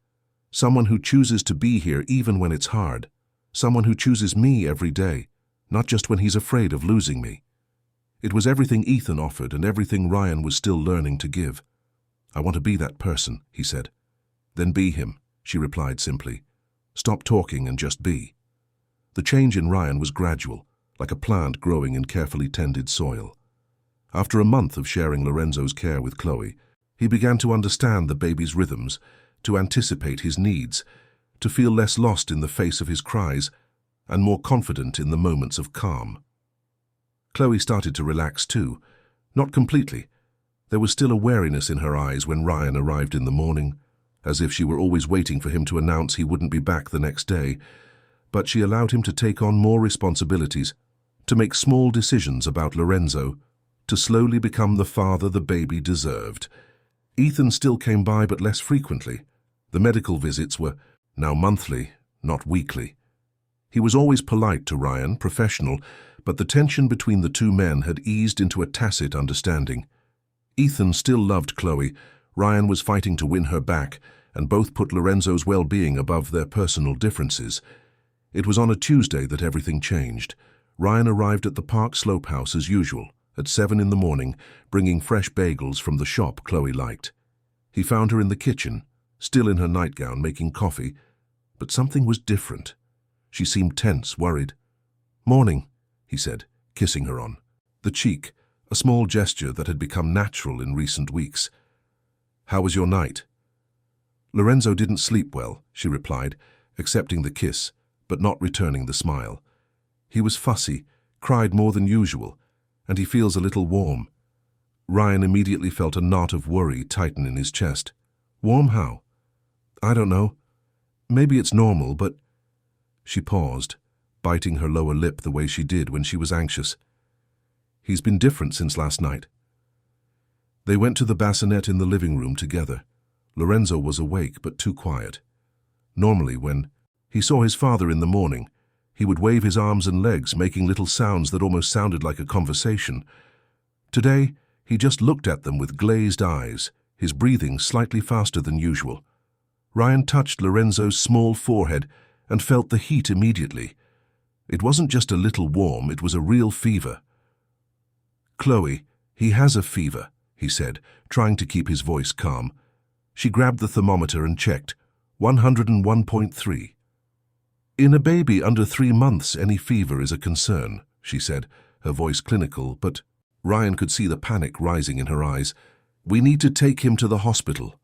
Someone who chooses to be here even when it's hard. Someone who chooses me every day, not just when he's afraid of losing me." It was everything Ethan offered and everything Ryan was still learning to give. "I want to be that person," he said. "Then be him," she replied simply. "Stop talking and just be." The change in Ryan was gradual, like a plant growing in carefully tended soil. After a month of sharing Lorenzo's care with Chloe, he began to understand the baby's rhythms, to anticipate his needs, to feel less lost in the face of his cries, and more confident in the moments of calm. Chloe started to relax too, not completely. There was still a wariness in her eyes when Ryan arrived in the morning, as if she were always waiting for him to announce he wouldn't be back the next day, but she allowed him to take on more responsibilities, to make small decisions about Lorenzo, to slowly become the father the baby deserved. Ethan still came by, but less frequently. The medical visits were now monthly, not weekly. He was always polite to Ryan, professional, but the tension between the two men had eased into a tacit understanding. Ethan still loved Chloe. Ryan was fighting to win her back, and both put Lorenzo's well-being above their personal differences. It was on a Tuesday that everything changed. Ryan arrived at the Park Slope house as usual, at 7 in the morning, bringing fresh bagels from the shop Chloe liked. He found her in the kitchen, still in her nightgown, making coffee, but something was different. She seemed tense, worried. "Morning," he said, kissing her on the cheek, a small gesture that had become natural in recent weeks. "How was your night?" "Lorenzo didn't sleep well," she replied, accepting the kiss, but not returning the smile. "He was fussy, cried more than usual, and he feels a little warm." Ryan immediately felt a knot of worry tighten in his chest. "Warm how?" "I don't know. Maybe it's normal, but—" She paused, biting her lower lip the way she did when she was anxious. "He's been different since last night." They went to the bassinet in the living room together. Lorenzo was awake but too quiet. Normally, when he saw his father in the morning, he would wave his arms and legs, making little sounds that almost sounded like a conversation. Today, he just looked at them with glazed eyes, his breathing slightly faster than usual. Ryan touched Lorenzo's small forehead and felt the heat immediately. It wasn't just a little warm, it was a real fever. "Chloe, he has a fever," he said, trying to keep his voice calm. She grabbed the thermometer and checked. 101.3. "In a baby under 3 months, any fever is a concern," she said, her voice clinical, but Ryan could see the panic rising in her eyes. "We need to take him to the hospital."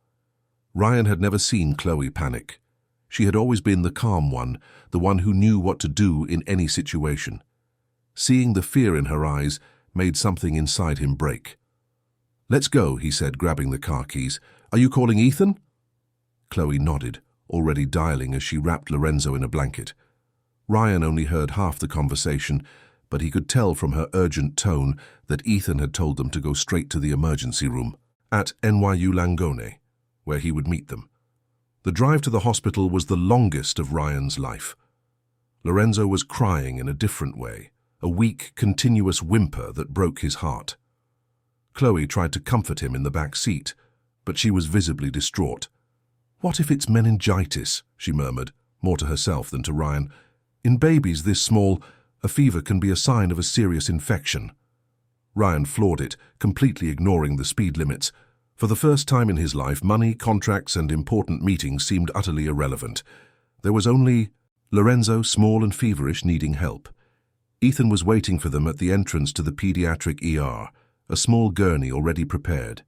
Ryan had never seen Chloe panic. She had always been the calm one, the one who knew what to do in any situation. Seeing the fear in her eyes made something inside him break. "Let's go," he said, grabbing the car keys. "Are you calling Ethan?" Chloe nodded, already dialing as she wrapped Lorenzo in a blanket. Ryan only heard half the conversation, but he could tell from her urgent tone that Ethan had told them to go straight to the emergency room at NYU Langone, where he would meet them. The drive to the hospital was the longest of Ryan's life. Lorenzo was crying in a different way, a weak, continuous whimper that broke his heart. Chloe tried to comfort him in the back seat, but she was visibly distraught. "What if it's meningitis?" she murmured, more to herself than to Ryan. "In babies this small, a fever can be a sign of a serious infection." Ryan floored it, completely ignoring the speed limits. For the first time in his life, money, contracts, and important meetings seemed utterly irrelevant. There was only Lorenzo, small and feverish, needing help. Ethan was waiting for them at the entrance to the pediatric ER, a small gurney already prepared.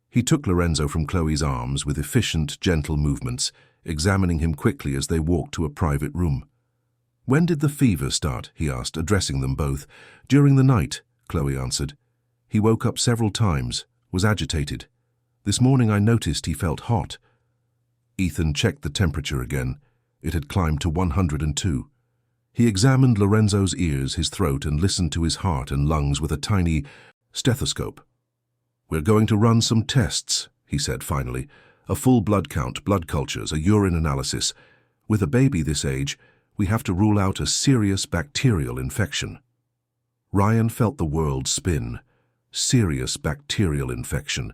He took Lorenzo from Chloe's arms with efficient, gentle movements, examining him quickly as they walked to a private room. "When did the fever start?" he asked, addressing them both. "During the night," Chloe answered. "He woke up several times, was agitated. This morning I noticed he felt hot." Ethan checked the temperature again. It had climbed to 102. He examined Lorenzo's ears, his throat, and listened to his heart and lungs with a tiny stethoscope. "We're going to run some tests," he said finally. "A full blood count, blood cultures, a urine analysis. With a baby this age, we have to rule out a serious bacterial infection." Ryan felt the world spin. Serious bacterial infection.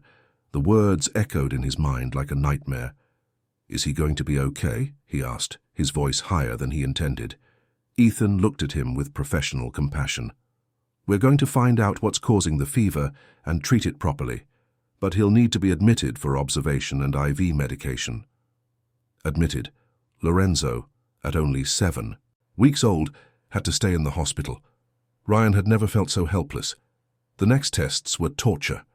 The words echoed in his mind like a nightmare. "Is he going to be okay?" he asked, his voice higher than he intended. Ethan looked at him with professional compassion. "We're going to find out what's causing the fever and treat it properly, but he'll need to be admitted for observation and IV medication." Admitted. Lorenzo, at only 7 weeks old, had to stay in the hospital. Ryan had never felt so helpless. The next tests were torture.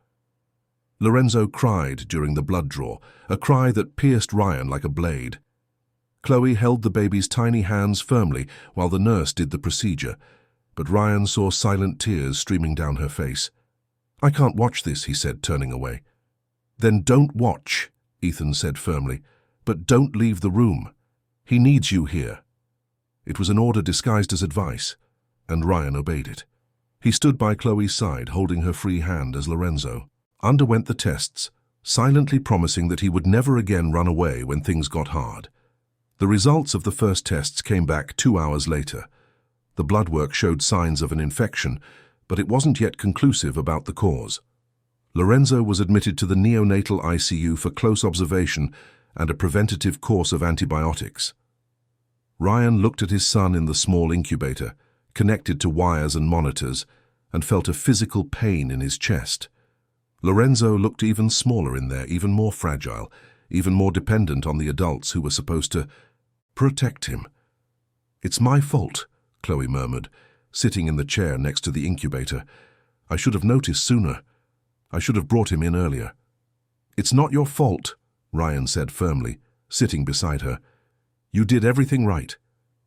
Lorenzo cried during the blood draw, a cry that pierced Ryan like a blade. Chloe held the baby's tiny hands firmly while the nurse did the procedure, but Ryan saw silent tears streaming down her face. "I can't watch this," he said, turning away. "Then don't watch," Ethan said firmly, "but don't leave the room. He needs you here." It was an order disguised as advice, and Ryan obeyed it. He stood by Chloe's side, holding her free hand as Lorenzo underwent the tests, silently promising that he would never again run away when things got hard. The results of the first tests came back 2 hours later. The blood work showed signs of an infection, but it wasn't yet conclusive about the cause. Lorenzo was admitted to the neonatal ICU for close observation and a preventative course of antibiotics. Ryan looked at his son in the small incubator, connected to wires and monitors, and felt a physical pain in his chest. Lorenzo looked even smaller in there, even more fragile, even more dependent on the adults who were supposed to protect him. "It's my fault," Chloe murmured, sitting in the chair next to the incubator. "I should have noticed sooner. I should have brought him in earlier." "It's not your fault," Ryan said firmly, sitting beside her. "You did everything right.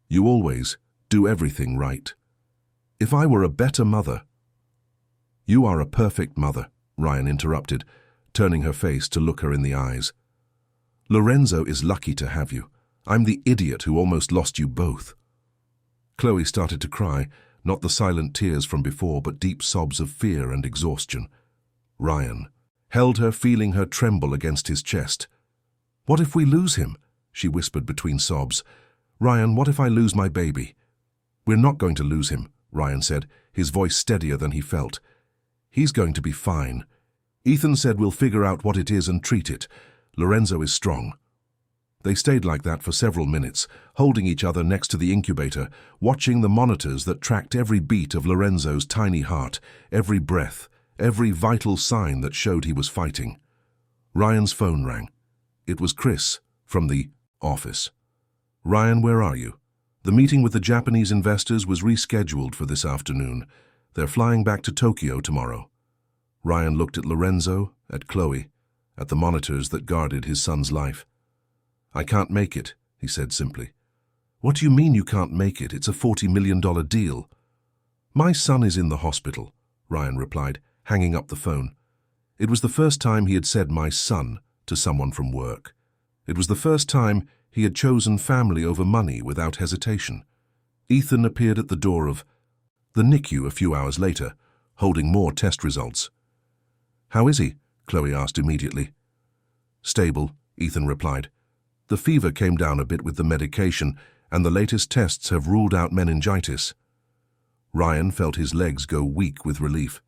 You always do everything right. If I were a better mother—" "You are a perfect mother," Ryan interrupted, turning her face to look her in the eyes. "Lorenzo is lucky to have you. I'm the idiot who almost lost you both." Chloe started to cry, not the silent tears from before, but deep sobs of fear and exhaustion. Ryan held her, feeling her tremble against his chest. "What if we lose him?" she whispered between sobs. "Ryan, what if I lose my baby?" "We're not going to lose him," Ryan said, his voice steadier than he felt. "He's going to be fine. Ethan said we'll figure out what it is and treat it. Lorenzo is strong." They stayed like that for several minutes, holding each other next to the incubator, watching the monitors that tracked every beat of Lorenzo's tiny heart, every breath, every vital sign that showed he was fighting. Ryan's phone rang. It was Chris, from the office. "Ryan, where are you?" The meeting with the Japanese investors was rescheduled for this afternoon. They're flying back to Tokyo tomorrow. Ryan looked at Lorenzo, at Chloe, at the monitors that guarded his son's life. "I can't make it," he said simply. "What do you mean you can't make it? It's a $40 million deal." "My son is in the hospital," Ryan replied, hanging up the phone. It was the first time he had said "my son" to someone from work. It was the first time he had chosen family over money without hesitation. Ethan appeared at the door of the NICU a few hours later, holding more test results. "How is he?" Chloe asked immediately. "Stable," Ethan replied. "The fever came down a bit with the medication, and the latest tests have ruled out meningitis." Ryan felt his legs go weak with relief.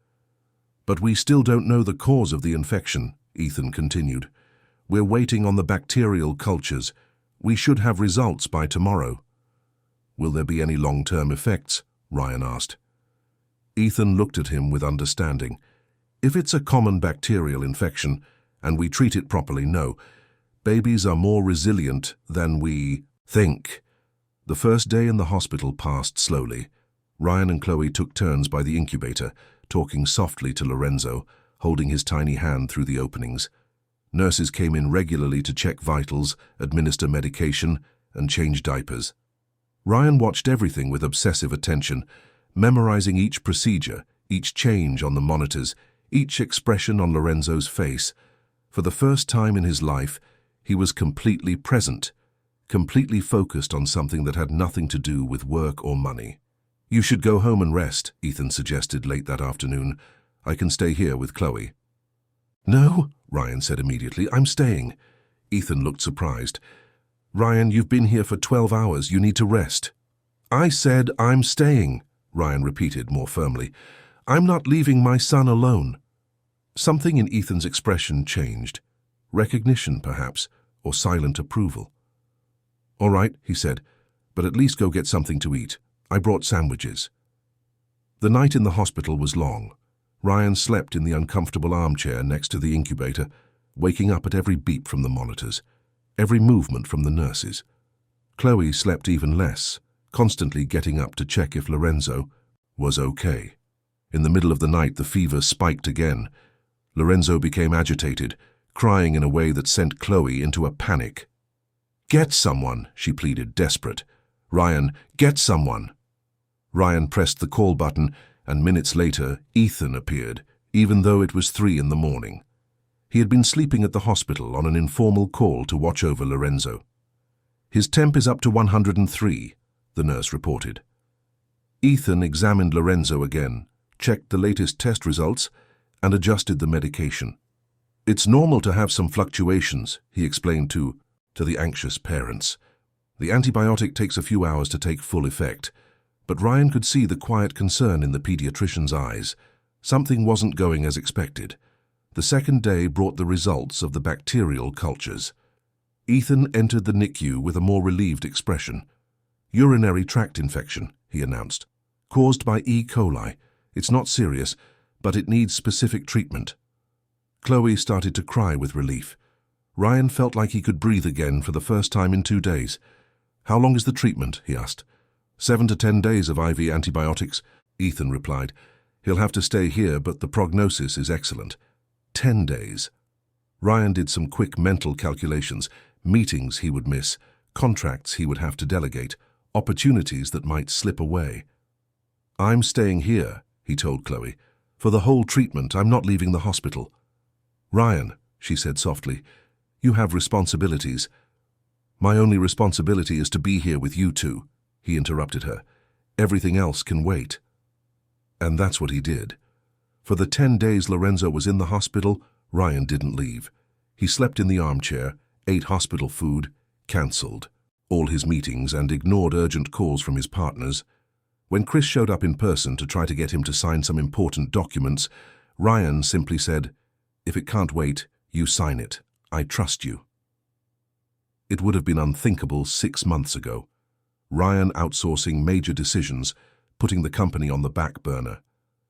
"But we still don't know the cause of the infection," Ethan continued. "We're waiting on the bacterial cultures. We should have results by tomorrow." "Will there be any long-term effects?" Ryan asked. Ethan looked at him with understanding. "If it's a common bacterial infection, and we treat it properly, no. Babies are more resilient than we think." The first day in the hospital passed slowly. Ryan and Chloe took turns by the incubator, talking softly to Lorenzo, holding his tiny hand through the openings. Nurses came in regularly to check vitals, administer medication, and change diapers. Ryan watched everything with obsessive attention, memorizing each procedure, each change on the monitors, each expression on Lorenzo's face. For the first time in his life, he was completely present, completely focused on something that had nothing to do with work or money. "You should go home and rest," Ethan suggested late that afternoon. "I can stay here with Chloe." "No," Ryan said immediately. "I'm staying." Ethan looked surprised. "Ryan, you've been here for 12 hours. You need to rest." "I said I'm staying," Ryan repeated more firmly. "I'm not leaving my son alone." Something in Ethan's expression changed. Recognition, perhaps, or silent approval. "All right," he said, "but at least go get something to eat. I brought sandwiches." The night in the hospital was long. Ryan slept in the uncomfortable armchair next to the incubator, waking up at every beep from the monitors, every movement from the nurses. Chloe slept even less, constantly getting up to check if Lorenzo was okay. In the middle of the night, the fever spiked again. Lorenzo became agitated, crying in a way that sent Chloe into a panic. "Get someone," she pleaded, desperate. "Ryan, get someone." Ryan pressed the call button, and minutes later, Ethan appeared, even though it was 3 in the morning. He had been sleeping at the hospital on an informal call to watch over Lorenzo. "His temp is up to 103, the nurse reported. Ethan examined Lorenzo again, checked the latest test results, and adjusted the medication. "It's normal to have some fluctuations," he explained to the anxious parents. "The antibiotic takes a few hours to take full effect." But Ryan could see the quiet concern in the pediatrician's eyes. Something wasn't going as expected. The second day brought the results of the bacterial cultures. Ethan entered the NICU with a more relieved expression. Urinary tract infection, he announced. Caused by E. coli. It's not serious, but it needs specific treatment. Chloe started to cry with relief. Ryan felt like he could breathe again for the first time in 2 days. How long is the treatment? He asked. 7 to 10 days of IV antibiotics, Ethan replied. He'll have to stay here, but the prognosis is excellent. 10 days. Ryan did some quick mental calculations. Meetings he would miss, contracts he would have to delegate, opportunities that might slip away. I'm staying here, he told Chloe. For the whole treatment, I'm not leaving the hospital. Ryan, she said softly, you have responsibilities. My only responsibility is to be here with you two, he interrupted her. Everything else can wait. And that's what he did. For the 10 days Lorenzo was in the hospital, Ryan didn't leave. He slept in the armchair, ate hospital food, cancelled all his meetings and ignored urgent calls from his partners. When Chris showed up in person to try to get him to sign some important documents, Ryan simply said, "If it can't wait, you sign it. I trust you." It would have been unthinkable 6 months ago. Ryan outsourcing major decisions, putting the company on the back burner.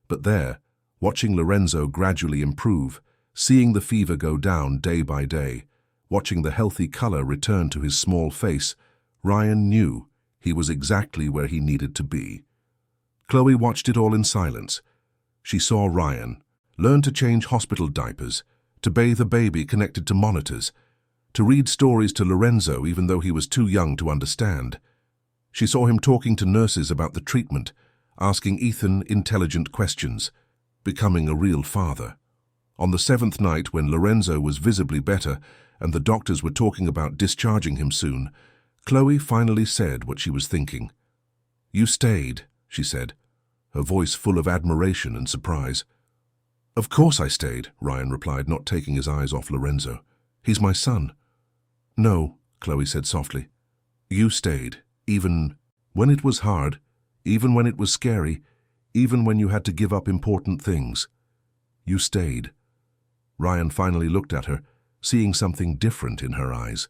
But there, watching Lorenzo gradually improve, seeing the fever go down day by day, watching the healthy color return to his small face, Ryan knew he was exactly where he needed to be. Chloe watched it all in silence. She saw Ryan learn to change hospital diapers, to bathe a baby connected to monitors, to read stories to Lorenzo even though he was too young to understand. She saw him talking to nurses about the treatment, asking Ethan intelligent questions, becoming a real father. On the 7th night, when Lorenzo was visibly better and the doctors were talking about discharging him soon, Chloe finally said what she was thinking. "You stayed," she said, her voice full of admiration and surprise. "Of course I stayed," Ryan replied, not taking his eyes off Lorenzo. "He's my son." "No," Chloe said softly. "You stayed, even when it was hard, even when it was scary, even when you had to give up important things. You stayed." Ryan finally looked at her, seeing something different in her eyes.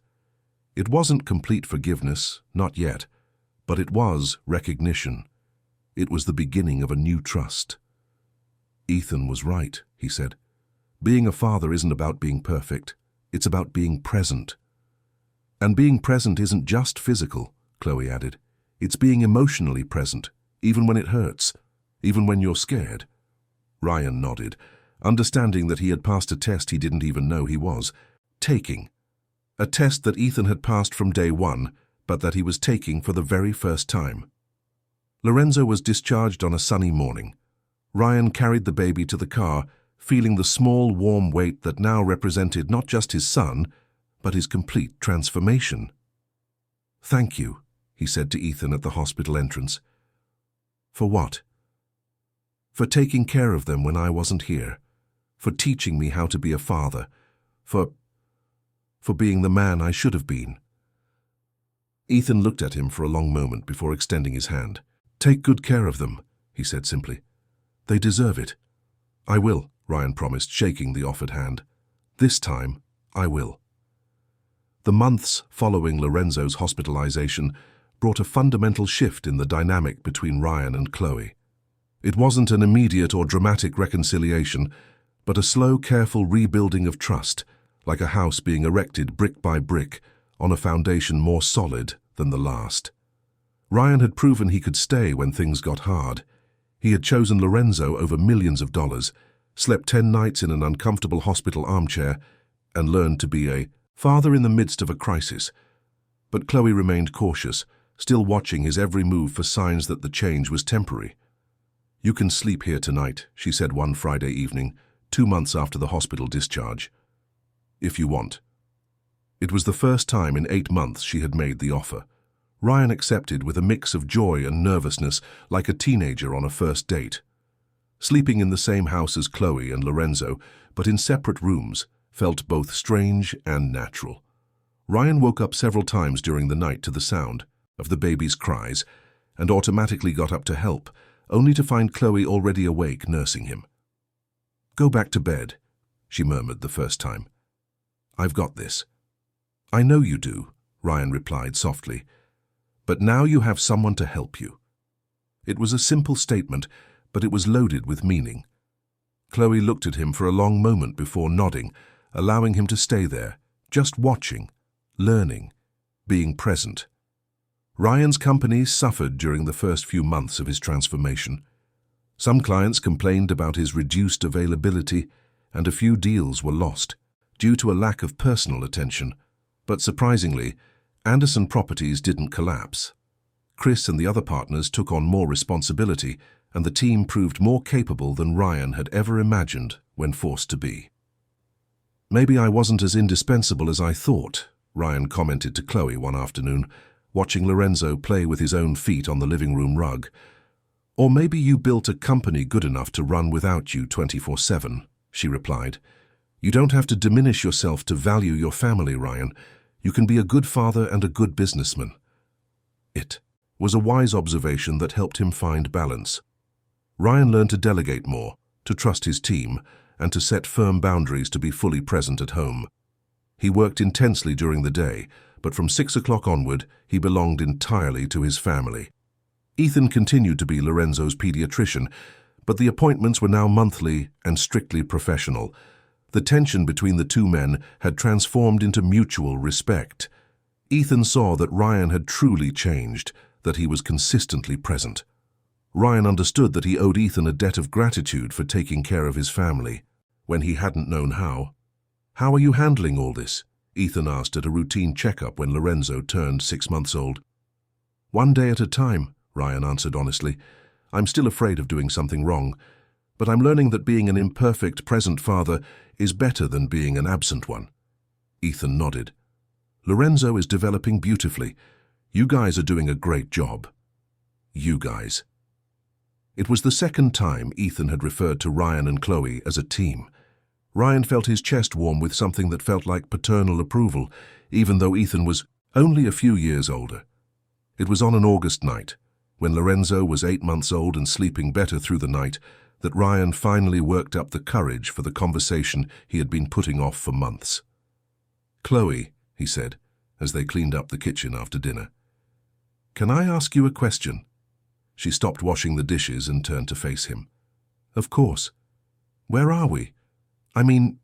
It wasn't complete forgiveness, not yet, but it was recognition. It was the beginning of a new trust. "Ethan was right," he said. "Being a father isn't about being perfect. It's about being present." "And being present isn't just physical," Chloe added. "It's being emotionally present, even when it hurts, even when you're scared." Ryan nodded, understanding that he had passed a test he didn't even know he was taking. A test that Ethan had passed from day one, but that he was taking for the very first time. Lorenzo was discharged on a sunny morning. Ryan carried the baby to the car, feeling the small, warm weight that now represented not just his son, but his complete transformation. "Thank you," he said to Ethan at the hospital entrance. "For what?" "For taking care of them when I wasn't here. For teaching me how to be a father. For being the man I should have been." Ethan looked at him for a long moment before extending his hand. "Take good care of them," he said simply. "They deserve it." "I will," Ryan promised, shaking the offered hand. "This time, I will." The months following Lorenzo's hospitalization brought a fundamental shift in the dynamic between Ryan and Chloe. It wasn't an immediate or dramatic reconciliation, but a slow, careful rebuilding of trust, like a house being erected brick by brick on a foundation more solid than the last. Ryan had proven he could stay when things got hard. He had chosen Lorenzo over millions of dollars, slept 10 nights in an uncomfortable hospital armchair, and learned to be a father in the midst of a crisis. But Chloe remained cautious, still watching his every move for signs that the change was temporary. "You can sleep here tonight," she said one Friday evening, 2 months after the hospital discharge. "If you want." It was the first time in 8 months she had made the offer. Ryan accepted with a mix of joy and nervousness, like a teenager on a first date. Sleeping in the same house as Chloe and Lorenzo, but in separate rooms, felt both strange and natural. Ryan woke up several times during the night to the sound of the baby's cries and automatically got up to help, only to find Chloe already awake nursing him. "Go back to bed," she murmured the first time. "I've got this." "I know you do," Ryan replied softly. "But now you have someone to help you." It was a simple statement, but it was loaded with meaning. Chloe looked at him for a long moment before nodding, allowing him to stay there, just watching, learning, being present. Ryan's company suffered during the first few months of his transformation. Some clients complained about his reduced availability, and a few deals were lost due to a lack of personal attention. But surprisingly, Anderson Properties didn't collapse. Chris and the other partners took on more responsibility, and the team proved more capable than Ryan had ever imagined when forced to be. "Maybe I wasn't as indispensable as I thought," Ryan commented to Chloe one afternoon, watching Lorenzo play with his own feet on the living room rug. "Or maybe you built a company good enough to run without you 24/7, she replied. "You don't have to diminish yourself to value your family, Ryan. You can be a good father and a good businessman." It was a wise observation that helped him find balance. Ryan learned to delegate more, to trust his team, and to set firm boundaries to be fully present at home. He worked intensely during the day, but from 6 o'clock onward, he belonged entirely to his family. Ethan continued to be Lorenzo's pediatrician, but the appointments were now monthly and strictly professional. The tension between the two men had transformed into mutual respect. Ethan saw that Ryan had truly changed, that he was consistently present. Ryan understood that he owed Ethan a debt of gratitude for taking care of his family when he hadn't known how. "How are you handling all this?" Ethan asked at a routine checkup when Lorenzo turned 6 months old. "One day at a time," Ryan answered honestly. "I'm still afraid of doing something wrong, but I'm learning that being an imperfect present father is better than being an absent one." Ethan nodded. "Lorenzo is developing beautifully. You guys are doing a great job." You guys. It was the second time Ethan had referred to Ryan and Chloe as a team. Ryan felt his chest warm with something that felt like paternal approval, even though Ethan was only a few years older. It was on an August night, when Lorenzo was 8 months old and sleeping better through the night, that Ryan finally worked up the courage for the conversation he had been putting off for months. "Chloe," he said, as they cleaned up the kitchen after dinner, "can I ask you a question?" She stopped washing the dishes and turned to face him. "Of course. Where are we? I mean,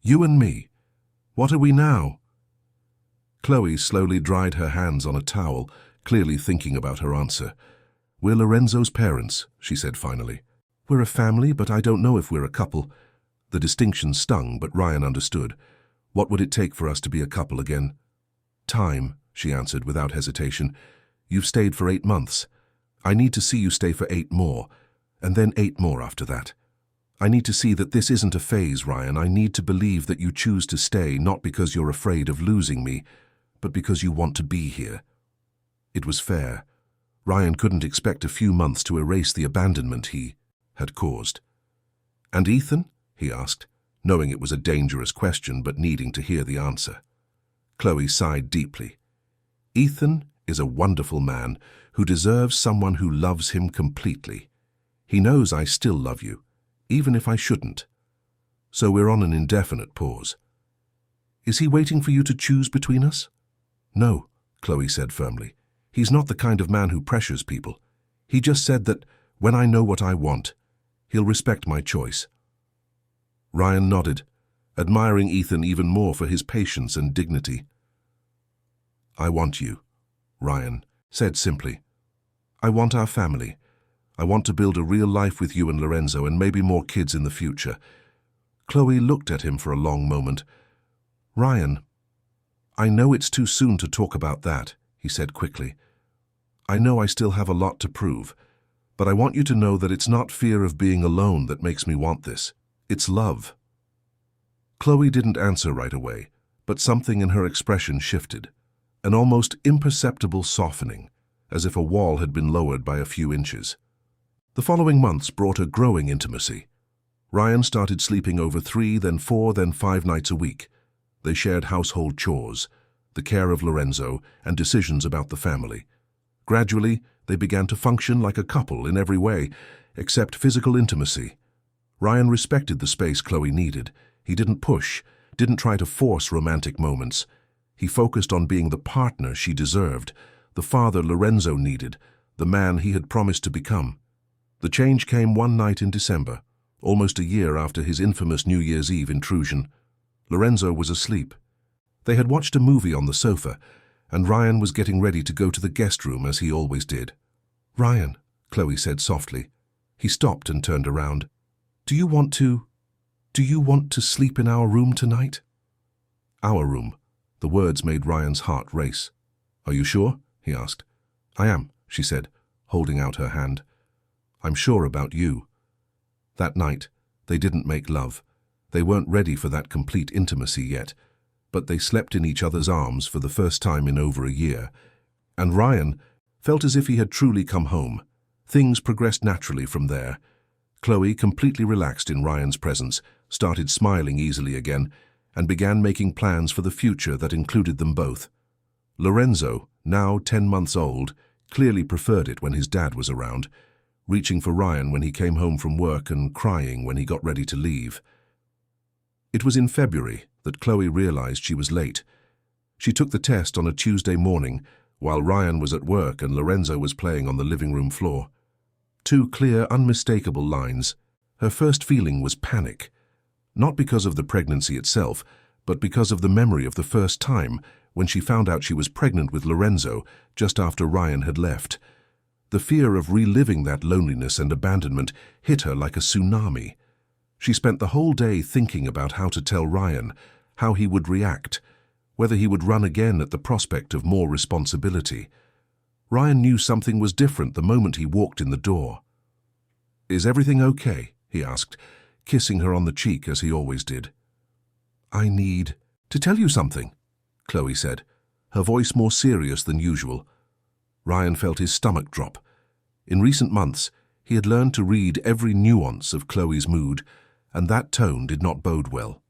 you and me. What are we now?" Chloe slowly dried her hands on a towel, clearly thinking about her answer. "We're Lorenzo's parents," she said finally. "We're a family, but I don't know if we're a couple." The distinction stung, but Ryan understood. What would it take for us to be a couple again? "Time," she answered without hesitation. "You've stayed for 8 months. I need to see you stay for 8 more, and then 8 more after that. I need to see that this isn't a phase, Ryan. I need to believe that you choose to stay not because you're afraid of losing me, but because you want to be here." It was fair. Ryan couldn't expect a few months to erase the abandonment he had caused. "And Ethan?" he asked, knowing it was a dangerous question but needing to hear the answer. Chloe sighed deeply. "Ethan is a wonderful man who deserves someone who loves him completely. He knows I still love you, even if I shouldn't. So we're on an indefinite pause." "Is he waiting for you to choose between us?" "No," Chloe said firmly. "He's not the kind of man who pressures people. He just said that when I know what I want, he'll respect my choice." Ryan nodded, admiring Ethan even more for his patience and dignity. "I want you," Ryan said simply. "I want our family. I want to build a real life with you and Lorenzo and maybe more kids in the future." Chloe looked at him for a long moment. "Ryan, I know it's too soon to talk about that," he said quickly. "I know I still have a lot to prove, but I want you to know that it's not fear of being alone that makes me want this. It's love." Chloe didn't answer right away, but something in her expression shifted, an almost imperceptible softening, as if a wall had been lowered by a few inches. The following months brought a growing intimacy. Ryan started sleeping over 3, then 4, then 5 nights a week. They shared household chores, the care of Lorenzo, and decisions about the family. Gradually, they began to function like a couple in every way, except physical intimacy. Ryan respected the space Chloe needed. He didn't push, didn't try to force romantic moments. He focused on being the partner she deserved, the father Lorenzo needed, the man he had promised to become. The change came one night in December, almost a year after his infamous New Year's Eve intrusion. Lorenzo was asleep. They had watched a movie on the sofa, and Ryan was getting ready to go to the guest room as he always did. "Ryan," Chloe said softly. He stopped and turned around. Do you want to sleep in our room tonight?" Our room. The words made Ryan's heart race. "Are you sure?" he asked. "I am," she said, holding out her hand. "I'm sure about you." That night, they didn't make love. They weren't ready for that complete intimacy yet, but they slept in each other's arms for the first time in over a year, and Ryan felt as if he had truly come home. Things progressed naturally from there. Chloe, completely relaxed in Ryan's presence, started smiling easily again and began making plans for the future that included them both. Lorenzo, now 10 months old, clearly preferred it when his dad was around, reaching for Ryan when he came home from work and crying when he got ready to leave. It was in February that Chloe realized she was late. She took the test on a Tuesday morning while Ryan was at work and Lorenzo was playing on the living room floor. 2 clear, unmistakable lines. Her first feeling was panic. Not because of the pregnancy itself, but because of the memory of the first time when she found out she was pregnant with Lorenzo just after Ryan had left. The fear of reliving that loneliness and abandonment hit her like a tsunami. She spent the whole day thinking about how to tell Ryan, how he would react, whether he would run again at the prospect of more responsibility. Ryan knew something was different the moment he walked in the door. "Is everything okay?" he asked, kissing her on the cheek as he always did. "I need to tell you something," Chloe said, her voice more serious than usual. Ryan felt his stomach drop. In recent months, he had learned to read every nuance of Chloe's mood, and that tone did not bode well.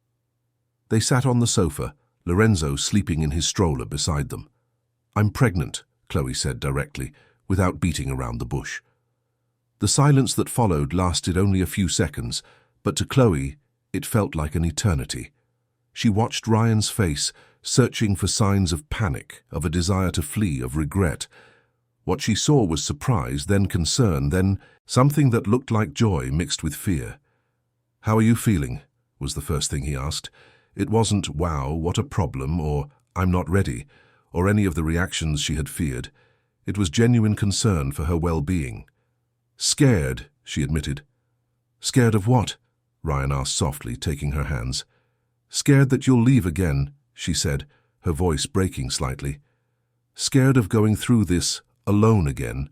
They sat on the sofa, Lorenzo sleeping in his stroller beside them. "I'm pregnant," Chloe said directly, without beating around the bush. The silence that followed lasted only a few seconds, but to Chloe, it felt like an eternity. She watched Ryan's face, searching for signs of panic, of a desire to flee, of regret. What she saw was surprise, then concern, then something that looked like joy mixed with fear. "How are you feeling?" was the first thing he asked. It wasn't, "Wow, what a problem," or "I'm not ready," or any of the reactions she had feared. It was genuine concern for her well-being. "Scared," she admitted. "Scared of what?" Ryan asked softly, taking her hands. "Scared that you'll leave again," she said, her voice breaking slightly. "Scared of going through this alone again."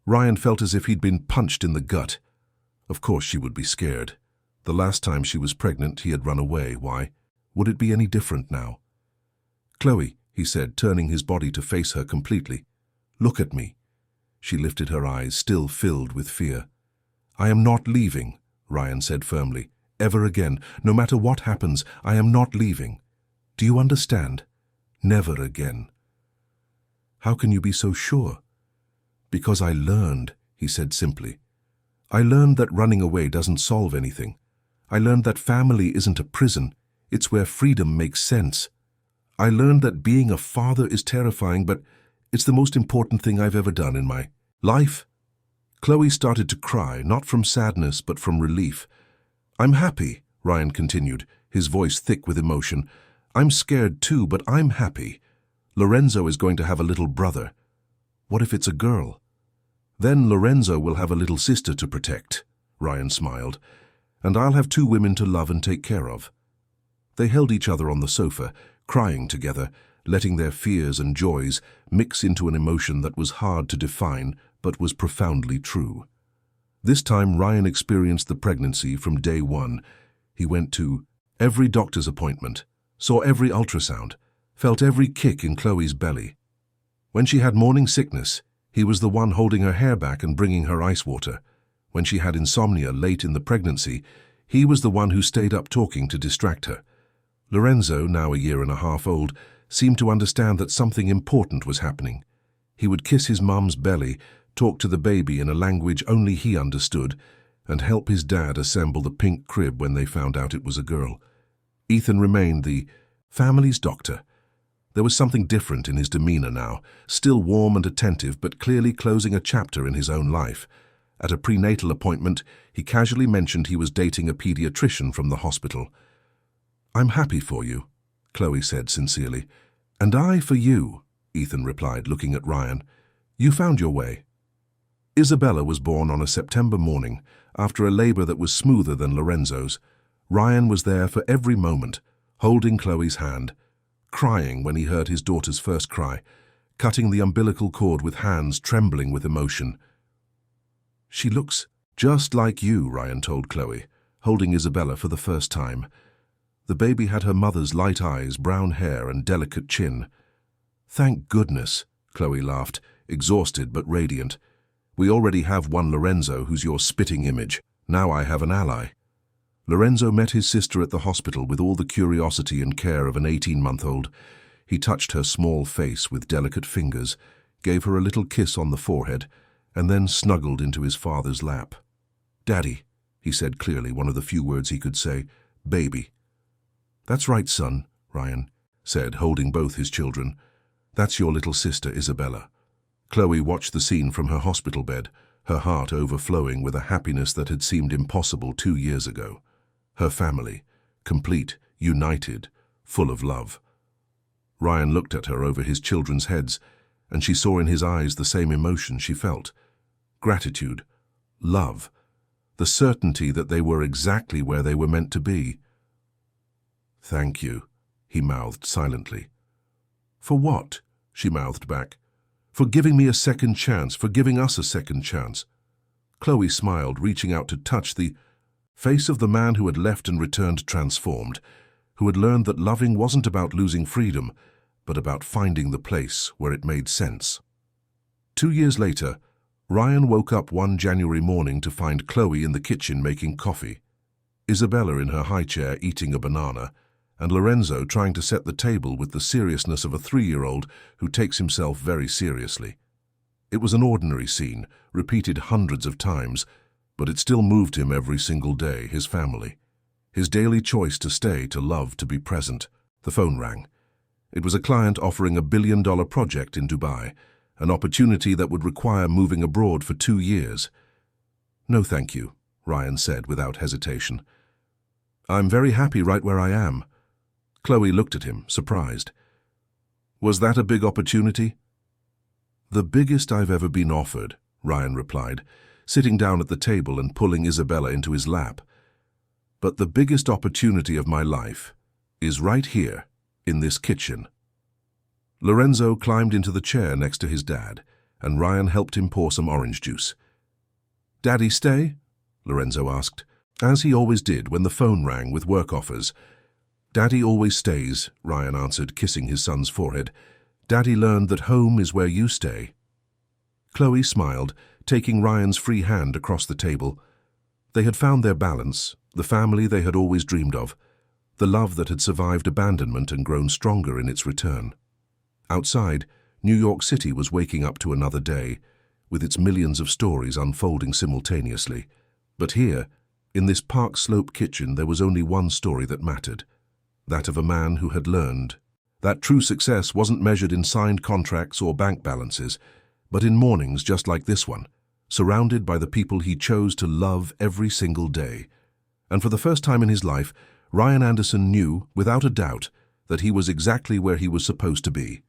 Ryan felt as if he'd been punched in the gut. Of course she would be scared. The last time she was pregnant, he had run away. Why? Would it be any different now? "Chloe," he said, turning his body to face her completely. "Look at me." She lifted her eyes, still filled with fear. "I am not leaving," Ryan said firmly. "Ever again. No matter what happens, I am not leaving. Do you understand? Never again." "How can you be so sure?" "Because I learned," he said simply. "I learned that running away doesn't solve anything. I learned that family isn't a prison. It's where freedom makes sense. I learned that being a father is terrifying, but it's the most important thing I've ever done in my life." Chloe started to cry, not from sadness, but from relief. "I'm happy," Ryan continued, his voice thick with emotion. "I'm scared too, but I'm happy. Lorenzo is going to have a little brother. What if it's a girl? Then Lorenzo will have a little sister to protect," Ryan smiled, "and I'll have 2 women to love and take care of." They held each other on the sofa, crying together, letting their fears and joys mix into an emotion that was hard to define but was profoundly true. This time Ryan experienced the pregnancy from day one. He went to every doctor's appointment, saw every ultrasound, felt every kick in Chloe's belly. When she had morning sickness, he was the one holding her hair back and bringing her ice water. When she had insomnia late in the pregnancy, he was the one who stayed up talking to distract her. Lorenzo, now a year and a half old, seemed to understand that something important was happening. He would kiss his mum's belly, talk to the baby in a language only he understood, and help his dad assemble the pink crib when they found out it was a girl. Ethan remained the family's doctor, There was something different in his demeanor now, still warm and attentive, but clearly closing a chapter in his own life. At a prenatal appointment, he casually mentioned he was dating a pediatrician from the hospital. "I'm happy for you," Chloe said sincerely. "And I for you," Ethan replied, looking at Ryan. "You found your way." Isabella was born on a September morning, after a labor that was smoother than Lorenzo's. Ryan was there for every moment, holding Chloe's hand, crying when he heard his daughter's first cry, cutting the umbilical cord with hands trembling with emotion. "She looks just like you," Ryan told Chloe, holding Isabella for the first time. The baby had her mother's light eyes, brown hair, and delicate chin. "Thank goodness," Chloe laughed, exhausted but radiant. "We already have one Lorenzo who's your spitting image. Now I have an ally." Lorenzo met his sister at the hospital with all the curiosity and care of an 18-month-old. He touched her small face with delicate fingers, gave her a little kiss on the forehead, and then snuggled into his father's lap. "Daddy," he said clearly, one of the few words he could say. "Baby." "That's right, son," Ryan said, holding both his children. "That's your little sister, Isabella." Chloe watched the scene from her hospital bed, her heart overflowing with a happiness that had seemed impossible 2 years ago. Her family, complete, united, full of love. Ryan looked at her over his children's heads, and she saw in his eyes the same emotion she felt. Gratitude, love, the certainty that they were exactly where they were meant to be. "Thank you," he mouthed silently. "For what?" she mouthed back. "For giving me a second chance, for giving us a second chance." Chloe smiled, reaching out to touch the face of the man who had left and returned transformed, who had learned that loving wasn't about losing freedom, but about finding the place where it made sense. 2 years later, Ryan woke up one January morning to find Chloe in the kitchen making coffee, Isabella in her high chair eating a banana, and Lorenzo trying to set the table with the seriousness of a 3-year-old who takes himself very seriously. It was an ordinary scene, repeated hundreds of times, but it still moved him every single day, his family. His daily choice to stay, to love, to be present. The phone rang. It was a client offering $1 billion project in Dubai, an opportunity that would require moving abroad for 2 years. "No, thank you," Ryan said without hesitation. "I'm very happy right where I am." Chloe looked at him, surprised. "Was that a big opportunity?" "The biggest I've ever been offered," Ryan replied, sitting down at the table and pulling Isabella into his lap. "But the biggest opportunity of my life is right here, in this kitchen." Lorenzo climbed into the chair next to his dad, and Ryan helped him pour some orange juice. "Daddy stay?" Lorenzo asked, as he always did when the phone rang with work offers. "Daddy always stays," Ryan answered, kissing his son's forehead. "Daddy learned that home is where you stay." Chloe smiled, taking Ryan's free hand across the table. They had found their balance, the family they had always dreamed of, the love that had survived abandonment and grown stronger in its return. Outside, New York City was waking up to another day, with its millions of stories unfolding simultaneously. But here, in this Park Slope kitchen, there was only one story that mattered, that of a man who had learned that true success wasn't measured in signed contracts or bank balances, but in mornings just like this one, surrounded by the people he chose to love every single day. And for the first time in his life, Ryan Anderson knew, without a doubt, that he was exactly where he was supposed to be.